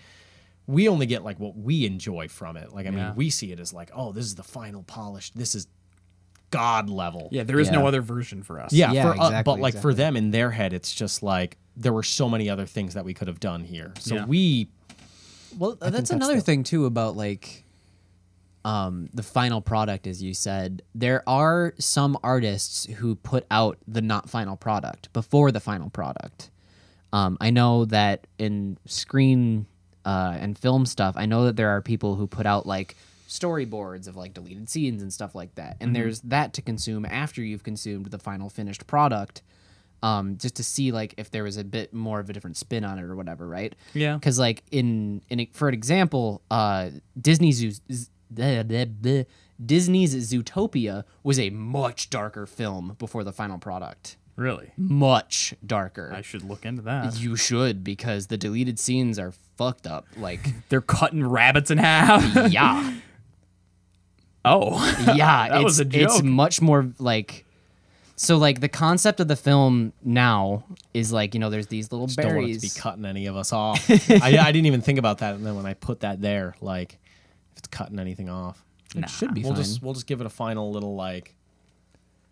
we only get like what we enjoy from it. Like, I mean, we see it as like, oh, this is the final polish. This is God level. Yeah, there is no other version for us. Yeah, exactly, but like for them in their head, it's just like there were so many other things that we could have done here. So That's another thing too about like the final product, as you said. There are some artists who put out the not final product before the final product. I know that in screen and film stuff, I know that there are people who put out like storyboards of like deleted scenes and stuff like that, and there's that to consume after you've consumed the final finished product, just to see like if there was a bit more of a different spin on it or whatever, right? Yeah. Because like for an example, Disney's Zootopia was a much darker film before the final product. Really? Much darker. I should look into that. You should, because the deleted scenes are fucked up. Like, they're cutting rabbits in half. yeah. Oh. Yeah, that was a joke. It's much more like, so like the concept of the film now is like, you know, there's these little don't want it berries. to be cutting any of us off. I didn't even think about that, and then when I put that there, like, if it's cutting anything off, It should be we'll fine. we'll just give it a final little like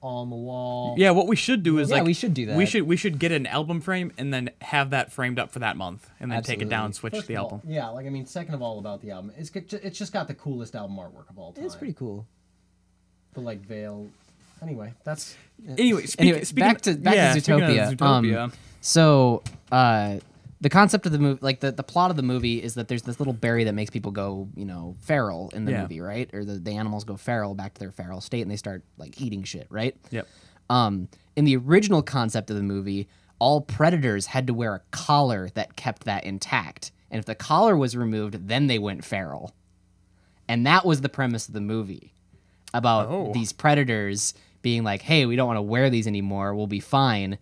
on the wall. Yeah, what we should do is Yeah, like we should do that. We should get an album frame and then have that framed up for that month, and then take it down, and switch First the of all, album. yeah, like I mean, second of all about the album, it's just got the coolest album artwork of all time. It's pretty cool. The like veil. Anyway, that's Anyway, back to speaking Zootopia. of Zootopia. So the concept of the movie, like the plot of the movie, is that there's this little berry that makes people go, you know, feral in the movie, right? Or the animals go feral, back to their feral state, and they start like eating shit, right? Yep. In the original concept of the movie, all predators had to wear a collar that kept that intact, and if the collar was removed, then they went feral. And that was the premise of the movie, about these predators being like, hey, we don't want to wear these anymore, we'll be fine.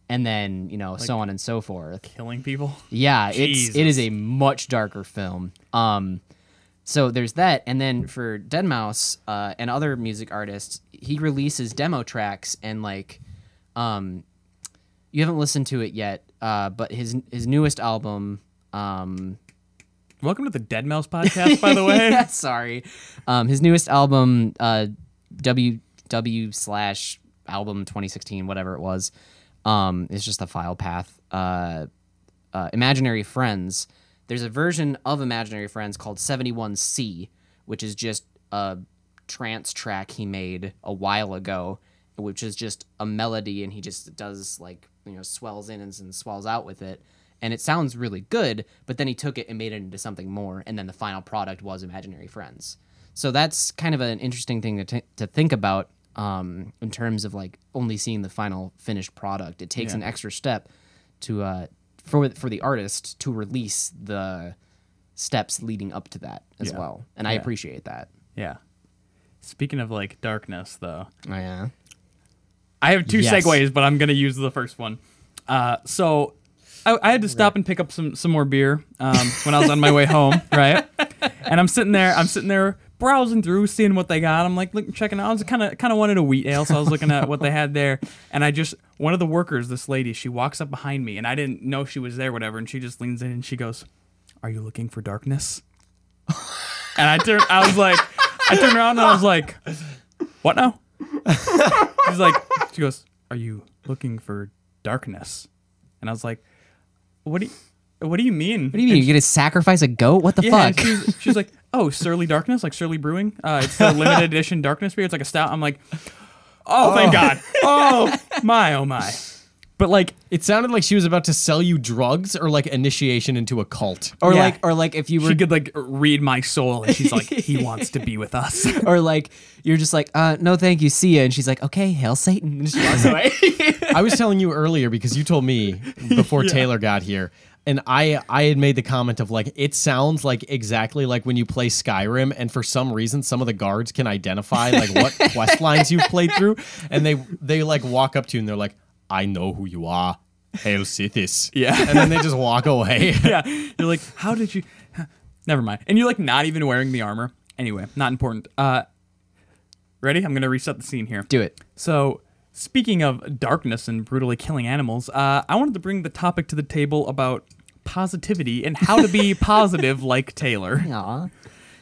And then, you know, like, so on and so forth. Killing people? Yeah, it is a much darker film. So there's that. And then for deadmau5 and other music artists, he releases demo tracks, and like, you haven't listened to it yet, but his newest album. Welcome to the Deadmau5 podcast, by the way. Yeah, sorry. His newest album, WW/album 2016, whatever it was, is just a file path. Imaginary Friends. There's a version of Imaginary Friends called 71C, which is just a trance track he made a while ago, which is just a melody, and he just does like, you know, swells in and swells out with it. And it sounds really good, but then he took it and made it into something more, and then the final product was Imaginary Friends. So that's kind of an interesting thing to think about in terms of like only seeing the final finished product. It takes an extra step to for the artist to release the steps leading up to that as well, and I appreciate that. Yeah. Speaking of like darkness, though, Oh yeah. I have two segues, but I'm gonna use the first one. So I had to stop and pick up some more beer when I was on my way home, right? And I'm sitting there browsing through, seeing what they got. I'm like checking out. I was kind of wanted a wheat ale, so I was looking at what they had there. And one of the workers, this lady, she walks up behind me, and I didn't know she was there, whatever. And she just leans in and she goes, "Are you looking for darkness?" And I turned around and I was like, "What now?" She goes, "Are you looking for darkness?" And I was like, What do you mean? What do you mean? You're gonna sacrifice a goat? What the fuck? She's like, "Oh, Surly Darkness, like Surly Brewing. It's the limited edition darkness beer. It's like a stout." I'm like, "Oh, thank God. Oh my." But like, It sounded like she was about to sell you drugs or like initiation into a cult. Or yeah. like if you were she could like read my soul, and she's like, "He wants to be with us." or like you're just like, "No, thank you, see ya," and she's like, "Okay, hail Satan," and she walks away. I was telling you earlier because you told me before Taylor got here, and I had made the comment of like, it sounds like exactly like when you play Skyrim, and for some reason some of the guards can identify like what quest lines you've played through, and they like walk up to you and they're like, "I know who you are, Hail Sithis." Yeah. And then they just walk away. Yeah. You're like, "How did you?" Never mind. And you're like not even wearing the armor. Anyway, not important. Ready? I'm gonna reset the scene here. Do it. So, speaking of darkness and brutally killing animals, I wanted to bring the topic to the table about positivity and how to be positive like Taylor. Aw.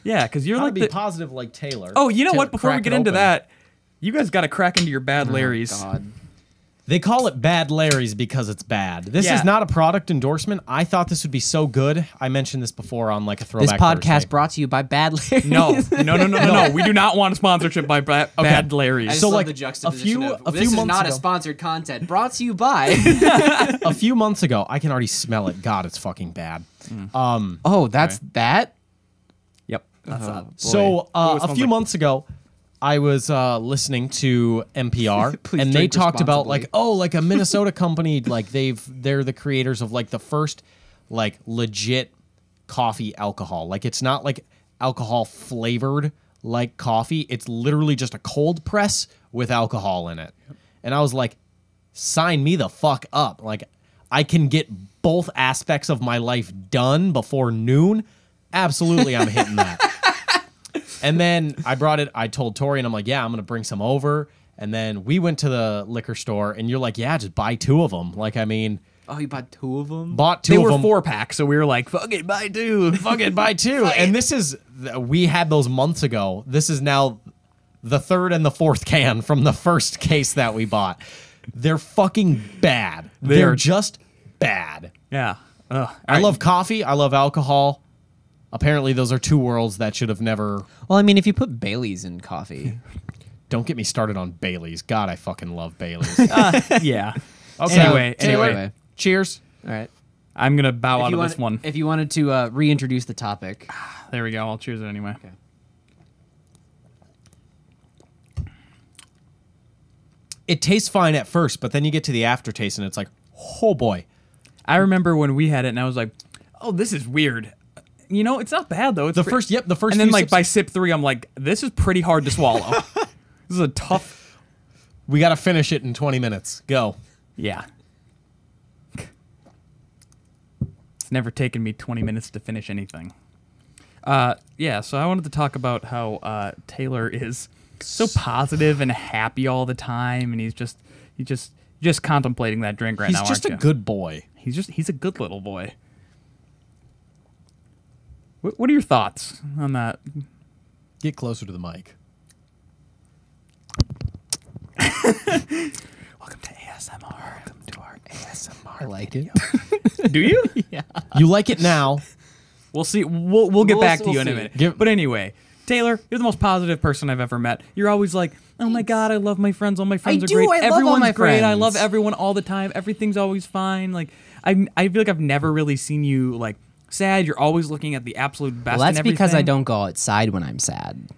Yeah, because you're How like to be positive like Taylor. Oh, you know what? Before we Crack get it into open. that, you guys got to crack into your bad Larrys. God. They call it Bad Larry's because it's bad. This Yeah. is not a product endorsement. I thought this would be so good. I mentioned this before on like a This throwback podcast Thursday. brought to you by Bad Larry. No. We do not want a sponsorship by Bad Larrys. I just So, love like, the a juxtaposition few- of, a this few is months not a ago- sponsored content. Brought to you by. A few months ago, I can already smell it. God, it's fucking bad. Oh, that's that. Yep. That's that. So it a smells few like- months ago, I was listening to NPR, Please and they drink talked about responsibly. like a Minnesota company, like they're the creators of like the first like legit coffee alcohol. Like it's not like alcohol flavored like coffee. It's literally just a cold press with alcohol in it. And I was like, sign me the fuck up. Like I can get both aspects of my life done before noon. Absolutely, I'm hitting that. And then I told Tori, and I'm like, yeah, I'm going to bring some over. And then we went to the liquor store, and you're like, yeah, just buy 2 of them. Like, I mean, Oh, you bought 2 of them? bought 2 They of were them. 4-pack, so we were like, "Fuck it, buy 2." Fucking buy 2. And we had those months ago. This is now the 3rd and the 4th can from the first case that we bought. They're fucking bad. They're are- just bad. Yeah. Ugh. I love coffee. I love alcohol. Apparently, those are 2 worlds that should have never... Well, I mean, if you put Bailey's in coffee. Don't get me started on Bailey's. God, I fucking love Bailey's. Yeah. Okay. Anyway, Anyway. Cheers. All right. I'm gonna bow out If you, of this one. if you wanted to reintroduce the topic. There we go. I'll choose it anyway. It tastes fine at first, but then you get to the aftertaste and it's like, oh boy. I remember when we had it, and I was like, "Oh, this is weird." You know, it's not bad though. It's The first And then few like sips- by sip 3, I'm like, "This is pretty hard to swallow." This is a tough. we got to finish it in 20 minutes. Go. Yeah. It's never taken me 20 minutes to finish anything. Yeah, so I wanted to talk about how Taylor is so positive and happy all the time, and he's just contemplating that drink right He's now. just a aren't you? good boy. He's a good little boy. What are your thoughts on that? Get closer to the mic. Welcome to ASMR. Welcome to our ASMR. I like it. Do you? You like it now. We'll see. We'll get back to we'll you in a see. minute. But anyway, Taylor, you're the most positive person I've ever met. You're always like, "Oh my God, I love my friends. All my friends are do. great. I love all Everyone's my great. I love friends." everyone all the time. Everything's always fine." Like I feel like I've never really seen you like sad. You're always looking at the absolute best. Well, that's in because I everything. don't go outside when I'm sad.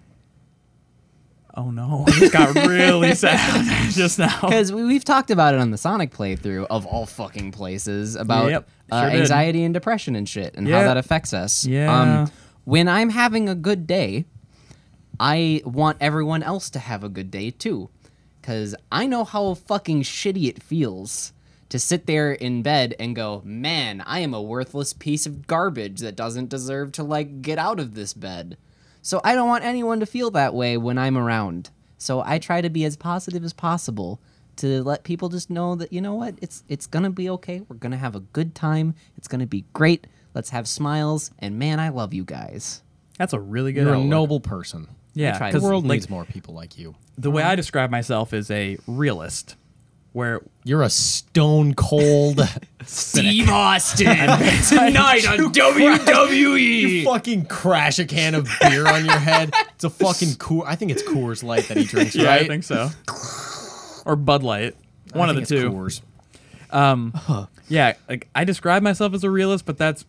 Oh no, it got really sad just now. Because we've talked about it on the Sonic playthrough of all fucking places about Yep, sure did. anxiety and depression and shit and how Yeah. that affects us. Yeah. When I'm having a good day, I want everyone else to have a good day too. Because I know how fucking shitty it feels to sit there in bed and go, man, I am a worthless piece of garbage that doesn't deserve to like get out of this bed. So I don't want anyone to feel that way when I'm around. So I try to be as positive as possible to let people just know that, you know what, it's gonna be okay. We're gonna have a good time. It's gonna be great. Let's have smiles. And man, I love you guys. That's a really good You're a outlook. noble person. Yeah, try The to- world like, needs more people like you. the way I describe myself is a realist, where You're a stone cold Steve Austin tonight on WWE. You fucking crash a can of beer on your head. It's a fucking I think it's Coors Light that he drinks, yeah, right? I think so, or Bud Light, one of the it's two. Coors. Yeah, like I describe myself as a realist, but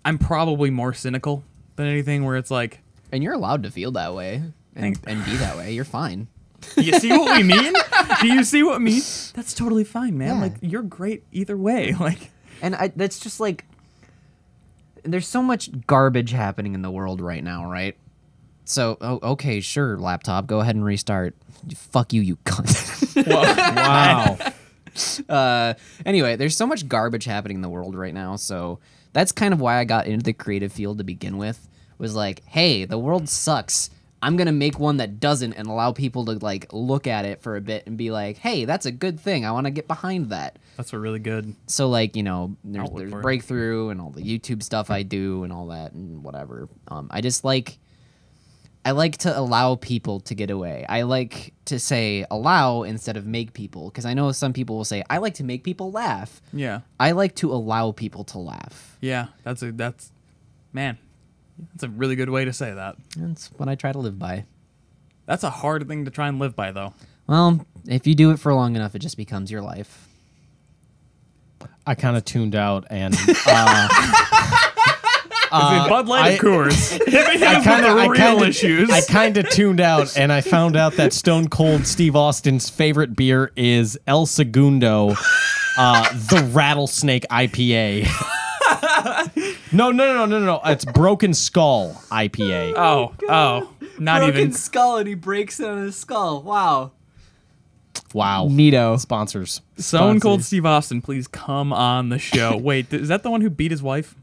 I'm probably more cynical than anything. Where it's like, And you're allowed to feel that way and be that way. You're fine. do you see what we mean? Do you see what I mean? That's totally fine, man. Yeah. Like you're great either way. Like And that's just like, there's so much garbage happening in the world right now, right? So, okay, sure, laptop, go ahead and restart. Fuck you, you cunt. Wow. Anyway, there's so much garbage happening in the world right now. So that's kind of why I got into the creative field to begin with. Was like, hey, the world sucks. I'm going to make one that doesn't and allow people to like look at it for a bit and be like, hey, that's a good thing. I want to get behind that. that's a really good. So like, you know, there's Outlook for it. Breakthrough and all the YouTube stuff I do and all that and whatever. I like to allow people to get away. I like to say allow instead of make people, because I know some people will say I like to make people laugh. Yeah, I like to allow people to laugh. yeah. Man, that's a really good way to say that. That's what I try to live by. That's a hard thing to try and live by, though. Well, if you do it for long enough, it just becomes your life. I kind of tuned out and Bud Light or Coors? Hit us with the real issues. I kind of tuned out and I found out that Stone Cold Steve Austin's favorite beer is El Segundo, the Rattlesnake IPA. No. It's Broken Skull IPA. Oh, not even. skull and he breaks it on his skull. Wow. Wow. Neato. Sponsors. Stone Cold Sponsors. Steve Austin, please come on the show. Wait, is that the one who beat his wife?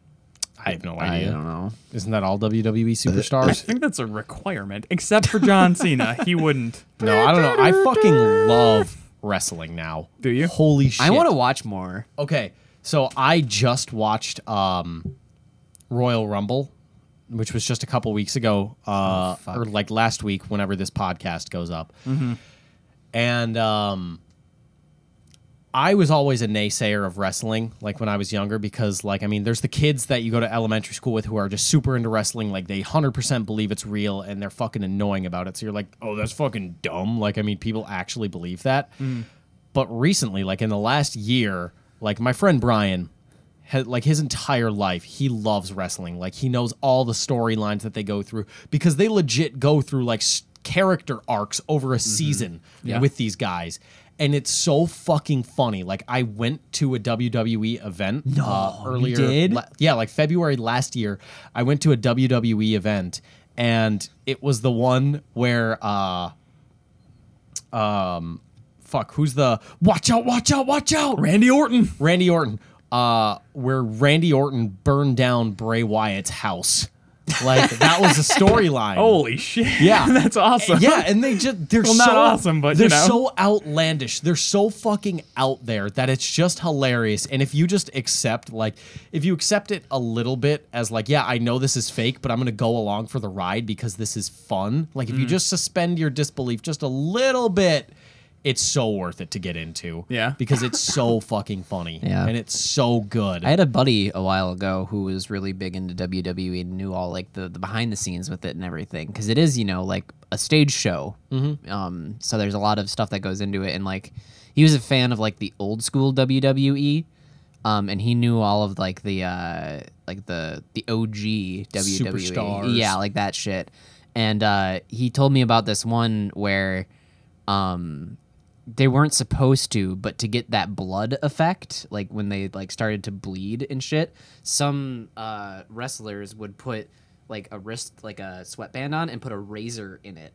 I have no I idea. don't know. Isn't that all WWE I superstars? think that's a requirement, except for John Cena. He wouldn't. No, I don't know. I fucking love wrestling now. Do you? Holy shit. I want to watch more. Okay, so I just watched Royal Rumble, which was just a couple weeks ago, or like last week, whenever this podcast goes up. Mm-hmm. And I was always a naysayer of wrestling, like when I was younger, because, like, I mean, there's the kids that you go to elementary school with who are just super into wrestling, like they 100% believe it's real, and they're fucking annoying about it. So you're like, oh, that's fucking dumb. Like, I mean, people actually believe that. But recently, like in the last year, like my friend Brian, like his entire life, he loves wrestling. Like he knows all the storylines that they go through because they legit go through like character arcs over a season with these guys. And it's so fucking funny. Like I went to a WWE event earlier. you did? Like February last year. I went to a WWE event, and it was the one where who's the watch out? Randy Orton. Randy Orton. Where Randy Orton burned down Bray Wyatt's house. Like that was a storyline. Holy shit. Yeah. That's awesome. Yeah, and they're Well, so not awesome, but, they're you know. so outlandish. They're so fucking out there that it's just hilarious. And if you just accept it a little bit as like, yeah, I know this is fake, but I'm gonna go along for the ride because this is fun. Like if you just suspend your disbelief just a little bit, it's so worth it to get into. Yeah. Because it's so fucking funny. Yeah. And it's so good. I had a buddy a while ago who was really big into WWE and knew all like the behind the scenes with it and everything because it is, you know, like a stage show. So there's a lot of stuff that goes into it, and like he was a fan of like the old school WWE, and he knew all of like the OG WWE, Superstars. yeah, like that shit. And he told me about this one where they weren't supposed to, but to get that blood effect, like when they like started to bleed and shit, some wrestlers would put like a wrist, like a sweatband on and put a razor in it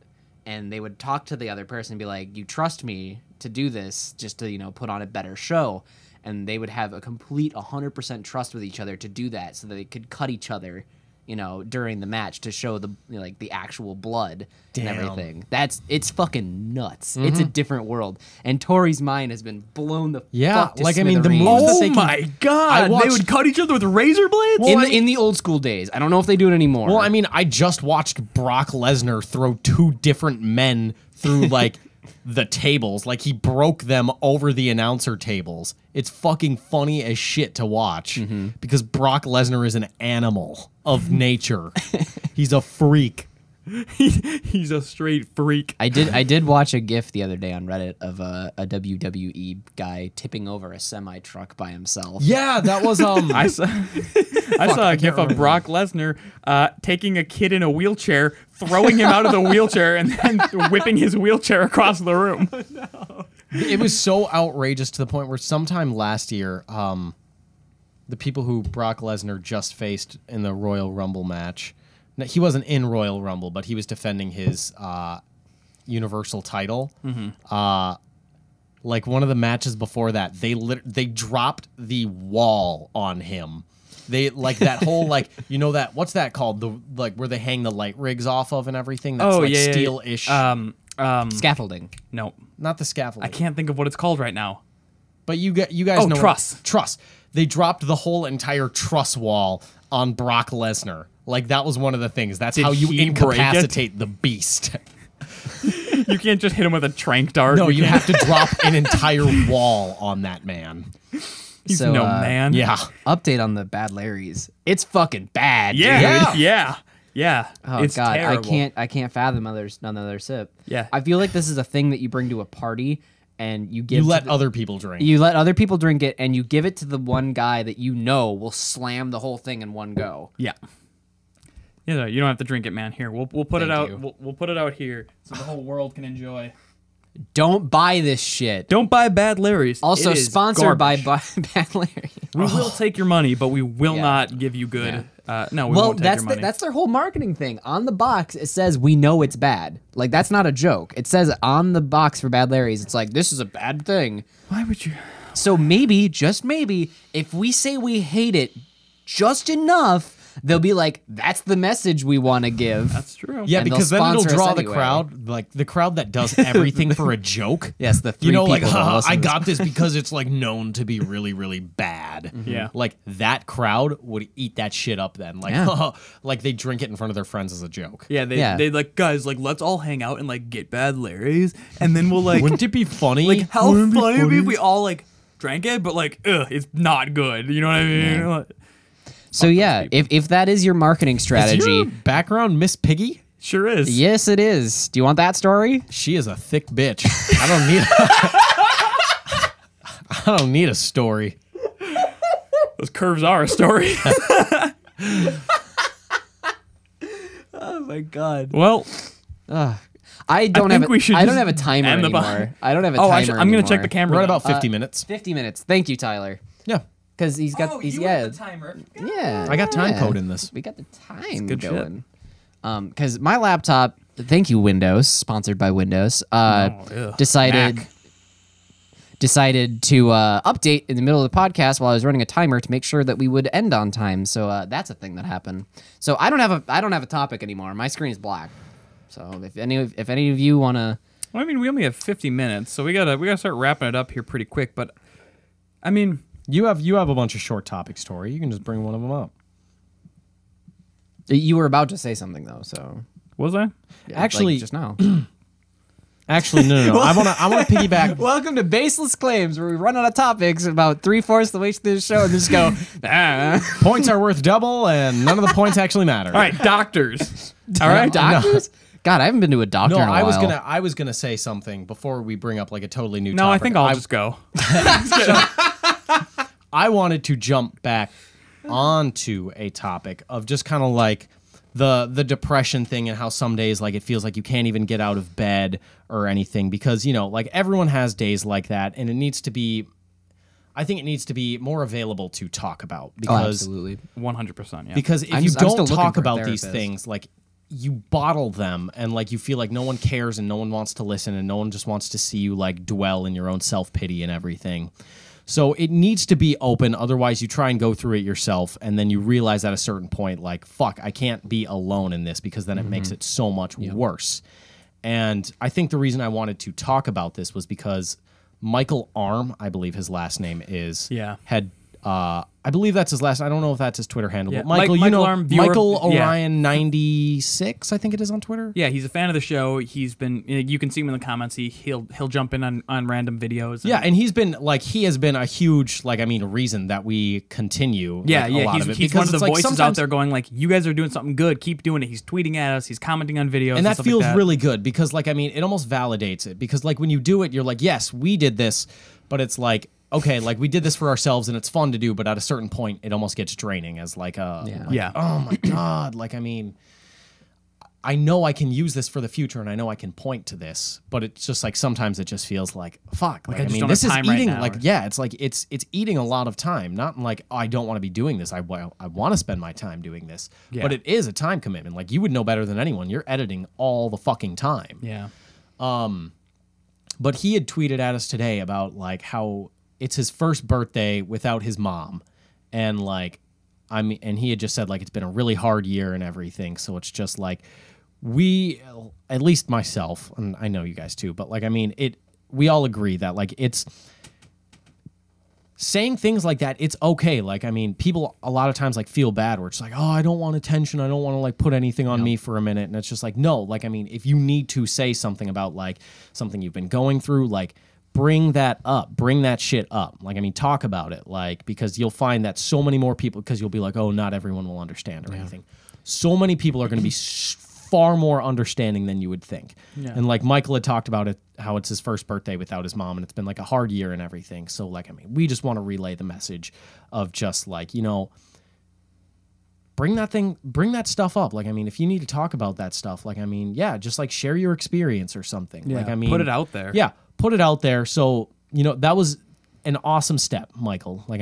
and they would talk to the other person and be like, you trust me to do this just to, put on a better show. And they would have a complete 100% trust with each other to do that so that they could cut each other, during the match to show the actual blood and everything. It's fucking nuts. It's a different world. And Tori's mind has been blown the fuck to the smithereens. moves Oh my god! They would cut each other with razor blades. In the old school days. I don't know if they do it anymore. Well, I mean, I just watched Brock Lesnar throw 2 different men through the tables. Like, he broke them over the announcer tables. It's fucking funny as shit to watch because Brock Lesnar is an animal of nature. He's a freak. He's a straight freak. I did watch a GIF the other day on Reddit of a WWE guy tipping over a semi truck by himself. Yeah, that was I saw a GIF of Brock Lesnar taking a kid in a wheelchair, throwing him out of the wheelchair, and then whipping his wheelchair across the room. It was so outrageous to the point where sometime last year, the people who Brock Lesnar just faced in the Royal Rumble match. Now, he wasn't in Royal Rumble, but he was defending his Universal title. Like one of the matches before that, they dropped the wall on him. They that whole that what's that called, the where they hang the light rigs off of and everything. That's steel-ish. Scaffolding. No, not the scaffolding. I can't think of what it's called right now. But you guys know truss. Truss. They dropped the whole entire truss wall on Brock Lesnar. Like, that was one of the things. That's how you incapacitate the beast. You can't just hit him with a trank dart. No, you have to drop an entire wall on that man. He's no man. Yeah. Update on the Bad Larrys. It's fucking bad. Yeah. Dude. Yeah. Oh it's god, terrible. I can't fathom another sip. Yeah. I feel like this is a thing that you bring to a party and you give. You let other people drink. You let other people drink it, and you give it to the one guy that will slam the whole thing in one go. Yeah. You don't have to drink it, man. Here, we'll put it out. you. We'll put it out here so the whole world can enjoy. Don't buy this shit. Don't buy Bad Larry's. Also It is sponsored by garbage. Bad Larry. We will take your money, but we will not give you good. No, we won't take your money. That's their whole marketing thing. On the box, it says we know it's bad. Like, that's not a joke. It says on the box for Bad Larry's, it's like, this is a bad thing. Why would you? So maybe, just maybe, if we say we hate it just enough, they'll be like, that's the message we want to give. That's true. Yeah, And because they'll then it'll sponsor us draw the anyway. crowd, like the crowd that does everything for a joke. Yes, the three like, people that haha, listen I to got this because it's known to be really, really bad. Yeah. Like, that crowd would eat that shit up then. Like, Yeah. like they drink it in front of their friends as a joke. Yeah, they guys, let's all hang out and get Bad Larry's, and then we'll Wouldn't it be funny? how funny would it be if we all drank it, but it's not good. You know what I mean? Yeah. So yeah, if that is your marketing Is strategy, your background Miss Piggy? Sure is. yes, it is. Do you want that story? She is a thick bitch. I don't need. I don't need a story. Those curves are a story. Oh my god. Well, I don't have. we should I don't just have a timer end the anymore. I don't have a timer. I'm gonna check anymore. the camera. We're at now. about 50 minutes. 50 minutes. Thank you, Tyler. Yeah. Because he's got. timer. Yeah. I got time yeah. code in this. We got the time good shit. going. Because my laptop. Thank you, Windows. Sponsored by Windows. Decided to update in the middle of the podcast while I was running a timer to make sure that we would end on time. So that's a thing that happened. So I don't have a topic anymore. My screen is black. So if any of you wanna, Well, I mean, we only have 50 minutes, so we gotta start wrapping it up here pretty quick. But I mean, You have a bunch of short topics, Tori. You can just bring one of them up. you were about to say something though. So was I? yeah, Actually- just now. Actually, no. I wanna piggyback. Welcome to Baseless Claims, where we run out of topics about 3/4 the way through the show and just go. Points are worth double, and none of the points actually matter. All right, doctors. All right, Doctors? God, I haven't been to a doctor No, in a while. I was gonna say something before we bring up a totally new No, topic. I think I'll just go. I wanted to jump back onto a topic of just kind of the depression thing and how some days it feels like you can't even get out of bed or anything because everyone has days like that, and I think it needs to be more available to talk about because absolutely. 100%. Yeah. because if I'm you still don't looking talk for a about these therapist. things you bottle them and like you feel like no one cares and no one wants to listen and no one just wants to see you like dwell in your own self-pity and everything. So it needs to be open, otherwise you try and go through it yourself and then you realize at a certain point like, fuck, I can't be alone in this, because then it makes it so much worse. And I think the reason I wanted to talk about this was because Michael Arm, I believe his last name is, had I believe that's his last. I don't know if that's his Twitter handle. Yeah. But Michael, you know, Arm, Michael Orion 96, I think it is on Twitter. Yeah, he's a fan of the show. He's been. You can see him in the comments. He'll jump in on random videos. Yeah, and he has been a huge reason that we continue. Yeah, he's one of the voices out there going like, you guys are doing something good. Keep doing it. He's tweeting at us. He's commenting on videos, and that feels really good because it almost validates it, because like when you do it, you're like, yes, we did this, but it's like, okay, like we did this for ourselves and it's fun to do, but at a certain point it almost gets draining as like oh my God, I know I can use this for the future and I know I can point to this, but it's just like sometimes it just feels like fuck. Like, this is eating it's like it's eating a lot of time. Not like, oh, I don't want to be doing this. I want to spend my time doing this. Yeah. But it is a time commitment. Like you would know better than anyone. You're editing all the fucking time. Yeah. But he had tweeted at us today about like how it's his first birthday without his mom. And like, and he had just said like, it's been a really hard year and everything. So it's just like, at least myself, and I know you guys too, but like, we all agree that like it's saying things like that. It's okay. Like, people a lot of times like feel bad where it's like, oh, I don't want attention. I don't want to like put anything on me for a minute. And it's just like, no, like, if you need to say something about like something you've been going through, like, bring that up, bring that shit up. Like, talk about it, like, because you'll find that so many more people, because you'll be like, oh, not everyone will understand or anything. So many people are going to be far more understanding than you would think. Yeah. And like Michael had talked about it, how it's his first birthday without his mom and it's been like a hard year and everything. So like, we just want to relay the message of just like, bring that stuff up. Like, if you need to talk about that stuff, like, just like share your experience or something. Yeah. Like, put it out there. Yeah. Put it out there. So, that was an awesome step, Michael. Like,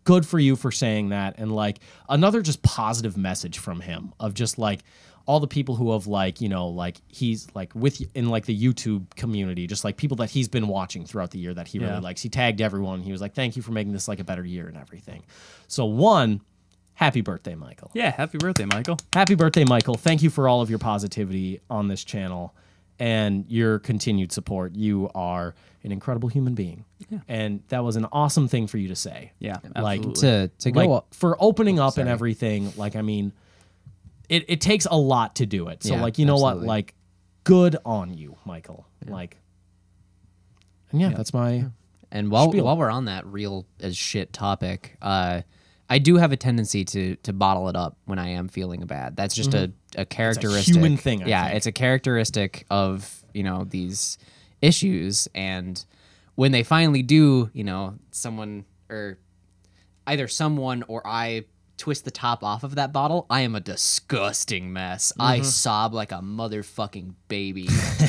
good for you for saying that. And like another just positive message from him of just like all the people who have like, like he's like in like the YouTube community, just like people that he's been watching throughout the year that he really likes. He tagged everyone. He was like, thank you for making this like a better year and everything. So happy birthday, Michael. Yeah. Happy birthday, Michael. Happy birthday, Michael. Thank you for all of your positivity on this channel and your continued support. You are an incredible human being. Yeah. And that was an awesome thing for you to say. Yeah, like absolutely. to go like, for opening up and everything. Like, it takes a lot to do it. So like, you know what? Like, good on you, Michael. Yeah. Like, and that's my. And while we're on that real as shit topic, I do have a tendency to bottle it up when I am feeling bad. That's just a characteristic. It's a human thing. I think. It's a characteristic of these issues. And when they finally do, someone or I twist the top off of that bottle, I am a disgusting mess. I sob like a motherfucking baby,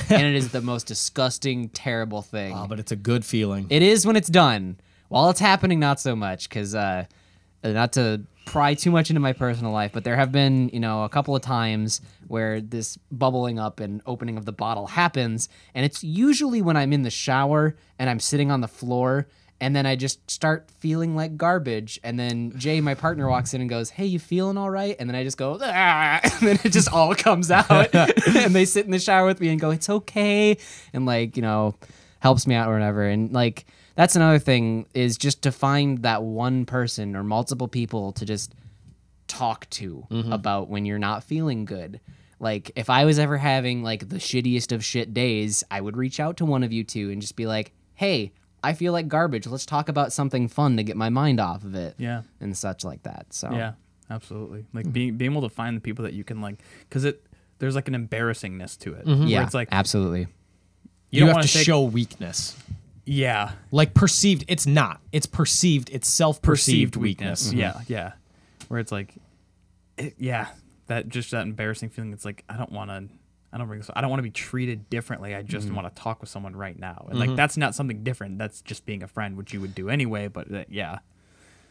and it is the most disgusting, terrible thing. Oh, but it's a good feeling. It is when it's done. While it's happening, not so much, because not to pry too much into my personal life, but there have been, a couple of times where this bubbling up and opening of the bottle happens, and it's usually when I'm in the shower and I'm sitting on the floor, and then I just start feeling like garbage, and then Jay, my partner, walks in and goes, hey, you feeling all right? And then I just go, ah, and then it just all comes out, and they sit in the shower with me and go, it's okay, and like, helps me out or whatever, and like, that's another thing, is just to find that one person or multiple people to just talk to about when you're not feeling good. Like, if I was ever having like the shittiest of shit days, I would reach out to one of you two and just be like, hey, I feel like garbage. Let's talk about something fun to get my mind off of it. Yeah. And such like that. So yeah, absolutely. Like being able to find the people that you can like, because there's like an embarrassingness to it. Yeah, it's like, absolutely. You don't have to show weakness. Yeah. Like perceived, it's not. It's perceived, it's self-perceived weakness. Yeah. Where it's like, that embarrassing feeling. It's like, I don't want to be treated differently. I just want to talk with someone right now. And like, that's not something different. That's just being a friend, which you would do anyway. But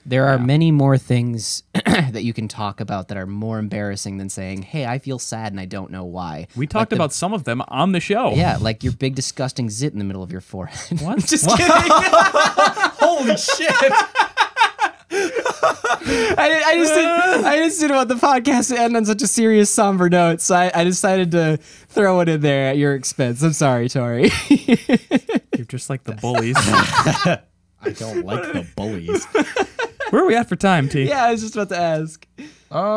there are many more things that you can talk about that are more embarrassing than saying, "Hey, I feel sad and I don't know why." We talked about some of them on the show. Yeah, like your big disgusting zit in the middle of your forehead. What? Just kidding. Holy shit! I just didn't want the podcast to end on such a serious, somber note, so I decided to throw it in there at your expense. I'm sorry, Tori. You're just like the bullies. I don't like the bullies. Where are we at for time, T? Yeah, I was just about to ask.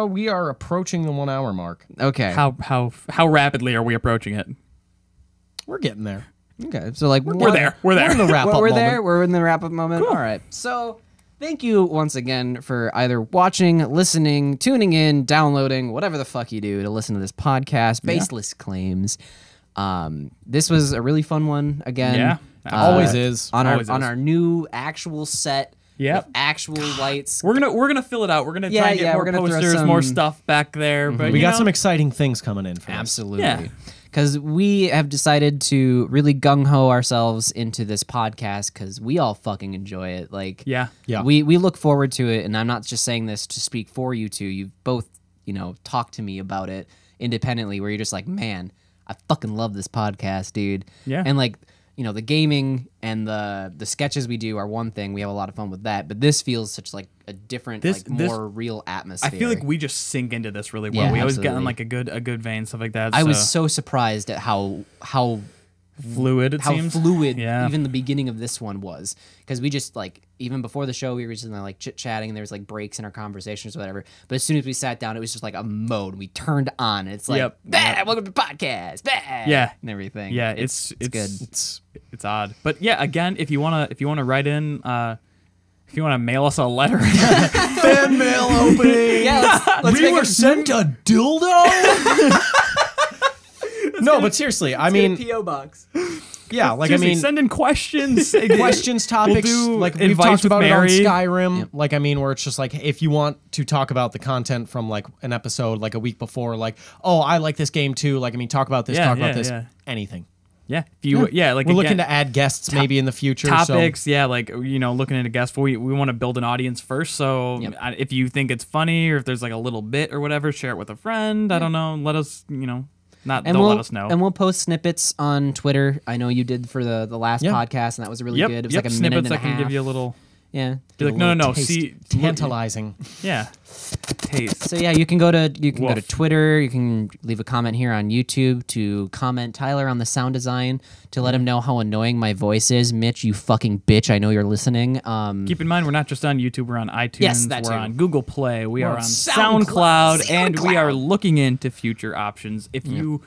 We are approaching the 1 hour mark. Okay. How rapidly are we approaching it? We're getting there. Okay. So like We're there. We're there. We're in the wrap up We're moment. there. We're in the wrap up moment. All right. So thank you once again for either watching, listening, tuning in, downloading, whatever the fuck you do to listen to this podcast, Baseless Claims. This was a really fun one again. Yeah. Always is. On Always our is. on our new actual set. Yep. With actual lights. We're gonna fill it out. We're gonna try and get we're more gonna throw posters, some- more stuff back there. But We you got know, some exciting things coming in for us. Absolutely. Yeah. Because we have decided to really gung-ho ourselves into this podcast because we all fucking enjoy it. Like, Yeah. Yeah. we look forward to it, and I'm not just saying this to speak for you two. You've both, talked to me about it independently where you're just like, man, I fucking love this podcast, dude. Yeah. And like, the gaming and the sketches we do are one thing. We have a lot of fun with that. But this feels such like a different, This- more real atmosphere. I feel like we just sink into this really well. Yeah, We always get absolutely. on like a good vein, stuff like that. I was so surprised at how fluid. It seems fluid Yeah. even the beginning of this one was, because we just like, even before the show we were just like chit chatting and there was like breaks in our conversations or whatever, but as soon as we sat down it was just like a mode we turned on. It's like, Yep. bah, welcome to the podcast, bah, Yeah. and everything. Yeah, it's good. It's odd, but yeah. Again, if you wanna write in, if you wanna mail us a letter, Fan mail opening. Yeah, let's we make were a sent a dildo. No, but seriously, I mean, PO box. yeah, like seriously, I mean, send in questions, questions, topics, do like we've advice talked with about it on Mary. Skyrim. Like I mean, where it's just like if you want to talk about the content from like an episode like a week before, like oh I like this game too. Like I mean, talk about this, Yeah, talk about yeah, this, yeah. anything. Yeah, if you like We're again, looking to add guests maybe in the future. topics. Yeah, like looking into guests. We want to build an audience first. So Yep. if you think it's funny or if there's like a little bit or whatever, share it with a friend. I don't know. Let us not And don't we'll let us know. And we'll post snippets on Twitter. I know you did for the last Yeah. podcast, and that was really yep, good. It was yep. like a Snippets minute and I a can half. give you a little. Yeah. Be like no. Taste. See, Tantalizing. yeah, taste. So yeah, you can go to go to Woof. Twitter. You can leave a comment here on YouTube to comment Tyler on the sound design to let him know how annoying my voice is. Mitch, you fucking bitch! I know you're listening. Keep in mind, we're not just on YouTube. We're on iTunes. Yes, that we're too. on Google Play. We are on on SoundCloud. SoundCloud, and we are looking into future options. If you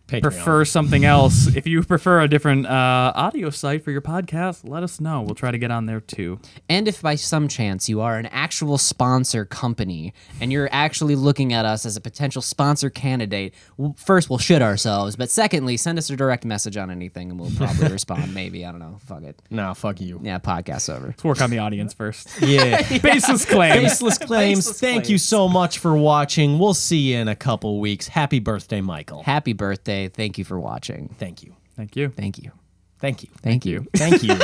Patreon. prefer something else, if you prefer a different audio site for your podcast, let us know. We'll try to get on there too. And if by some chance you are an actual sponsor company and you're actually looking at us as a potential sponsor candidate, first we'll shit ourselves, but secondly, send us a direct message on anything and we'll probably respond. Maybe, I don't know. Fuck it. Nah, fuck you. Yeah, podcast's over. Let's work on the audience first. Yeah. Baseless claims. Baseless claims. Baseless Thank you claims. so much for watching. We'll see you in a couple weeks. Happy birthday, Michael. Happy birthday. Thank you for watching. Thank you. Thank you. Thank you. Thank you. Thank you. Thank you.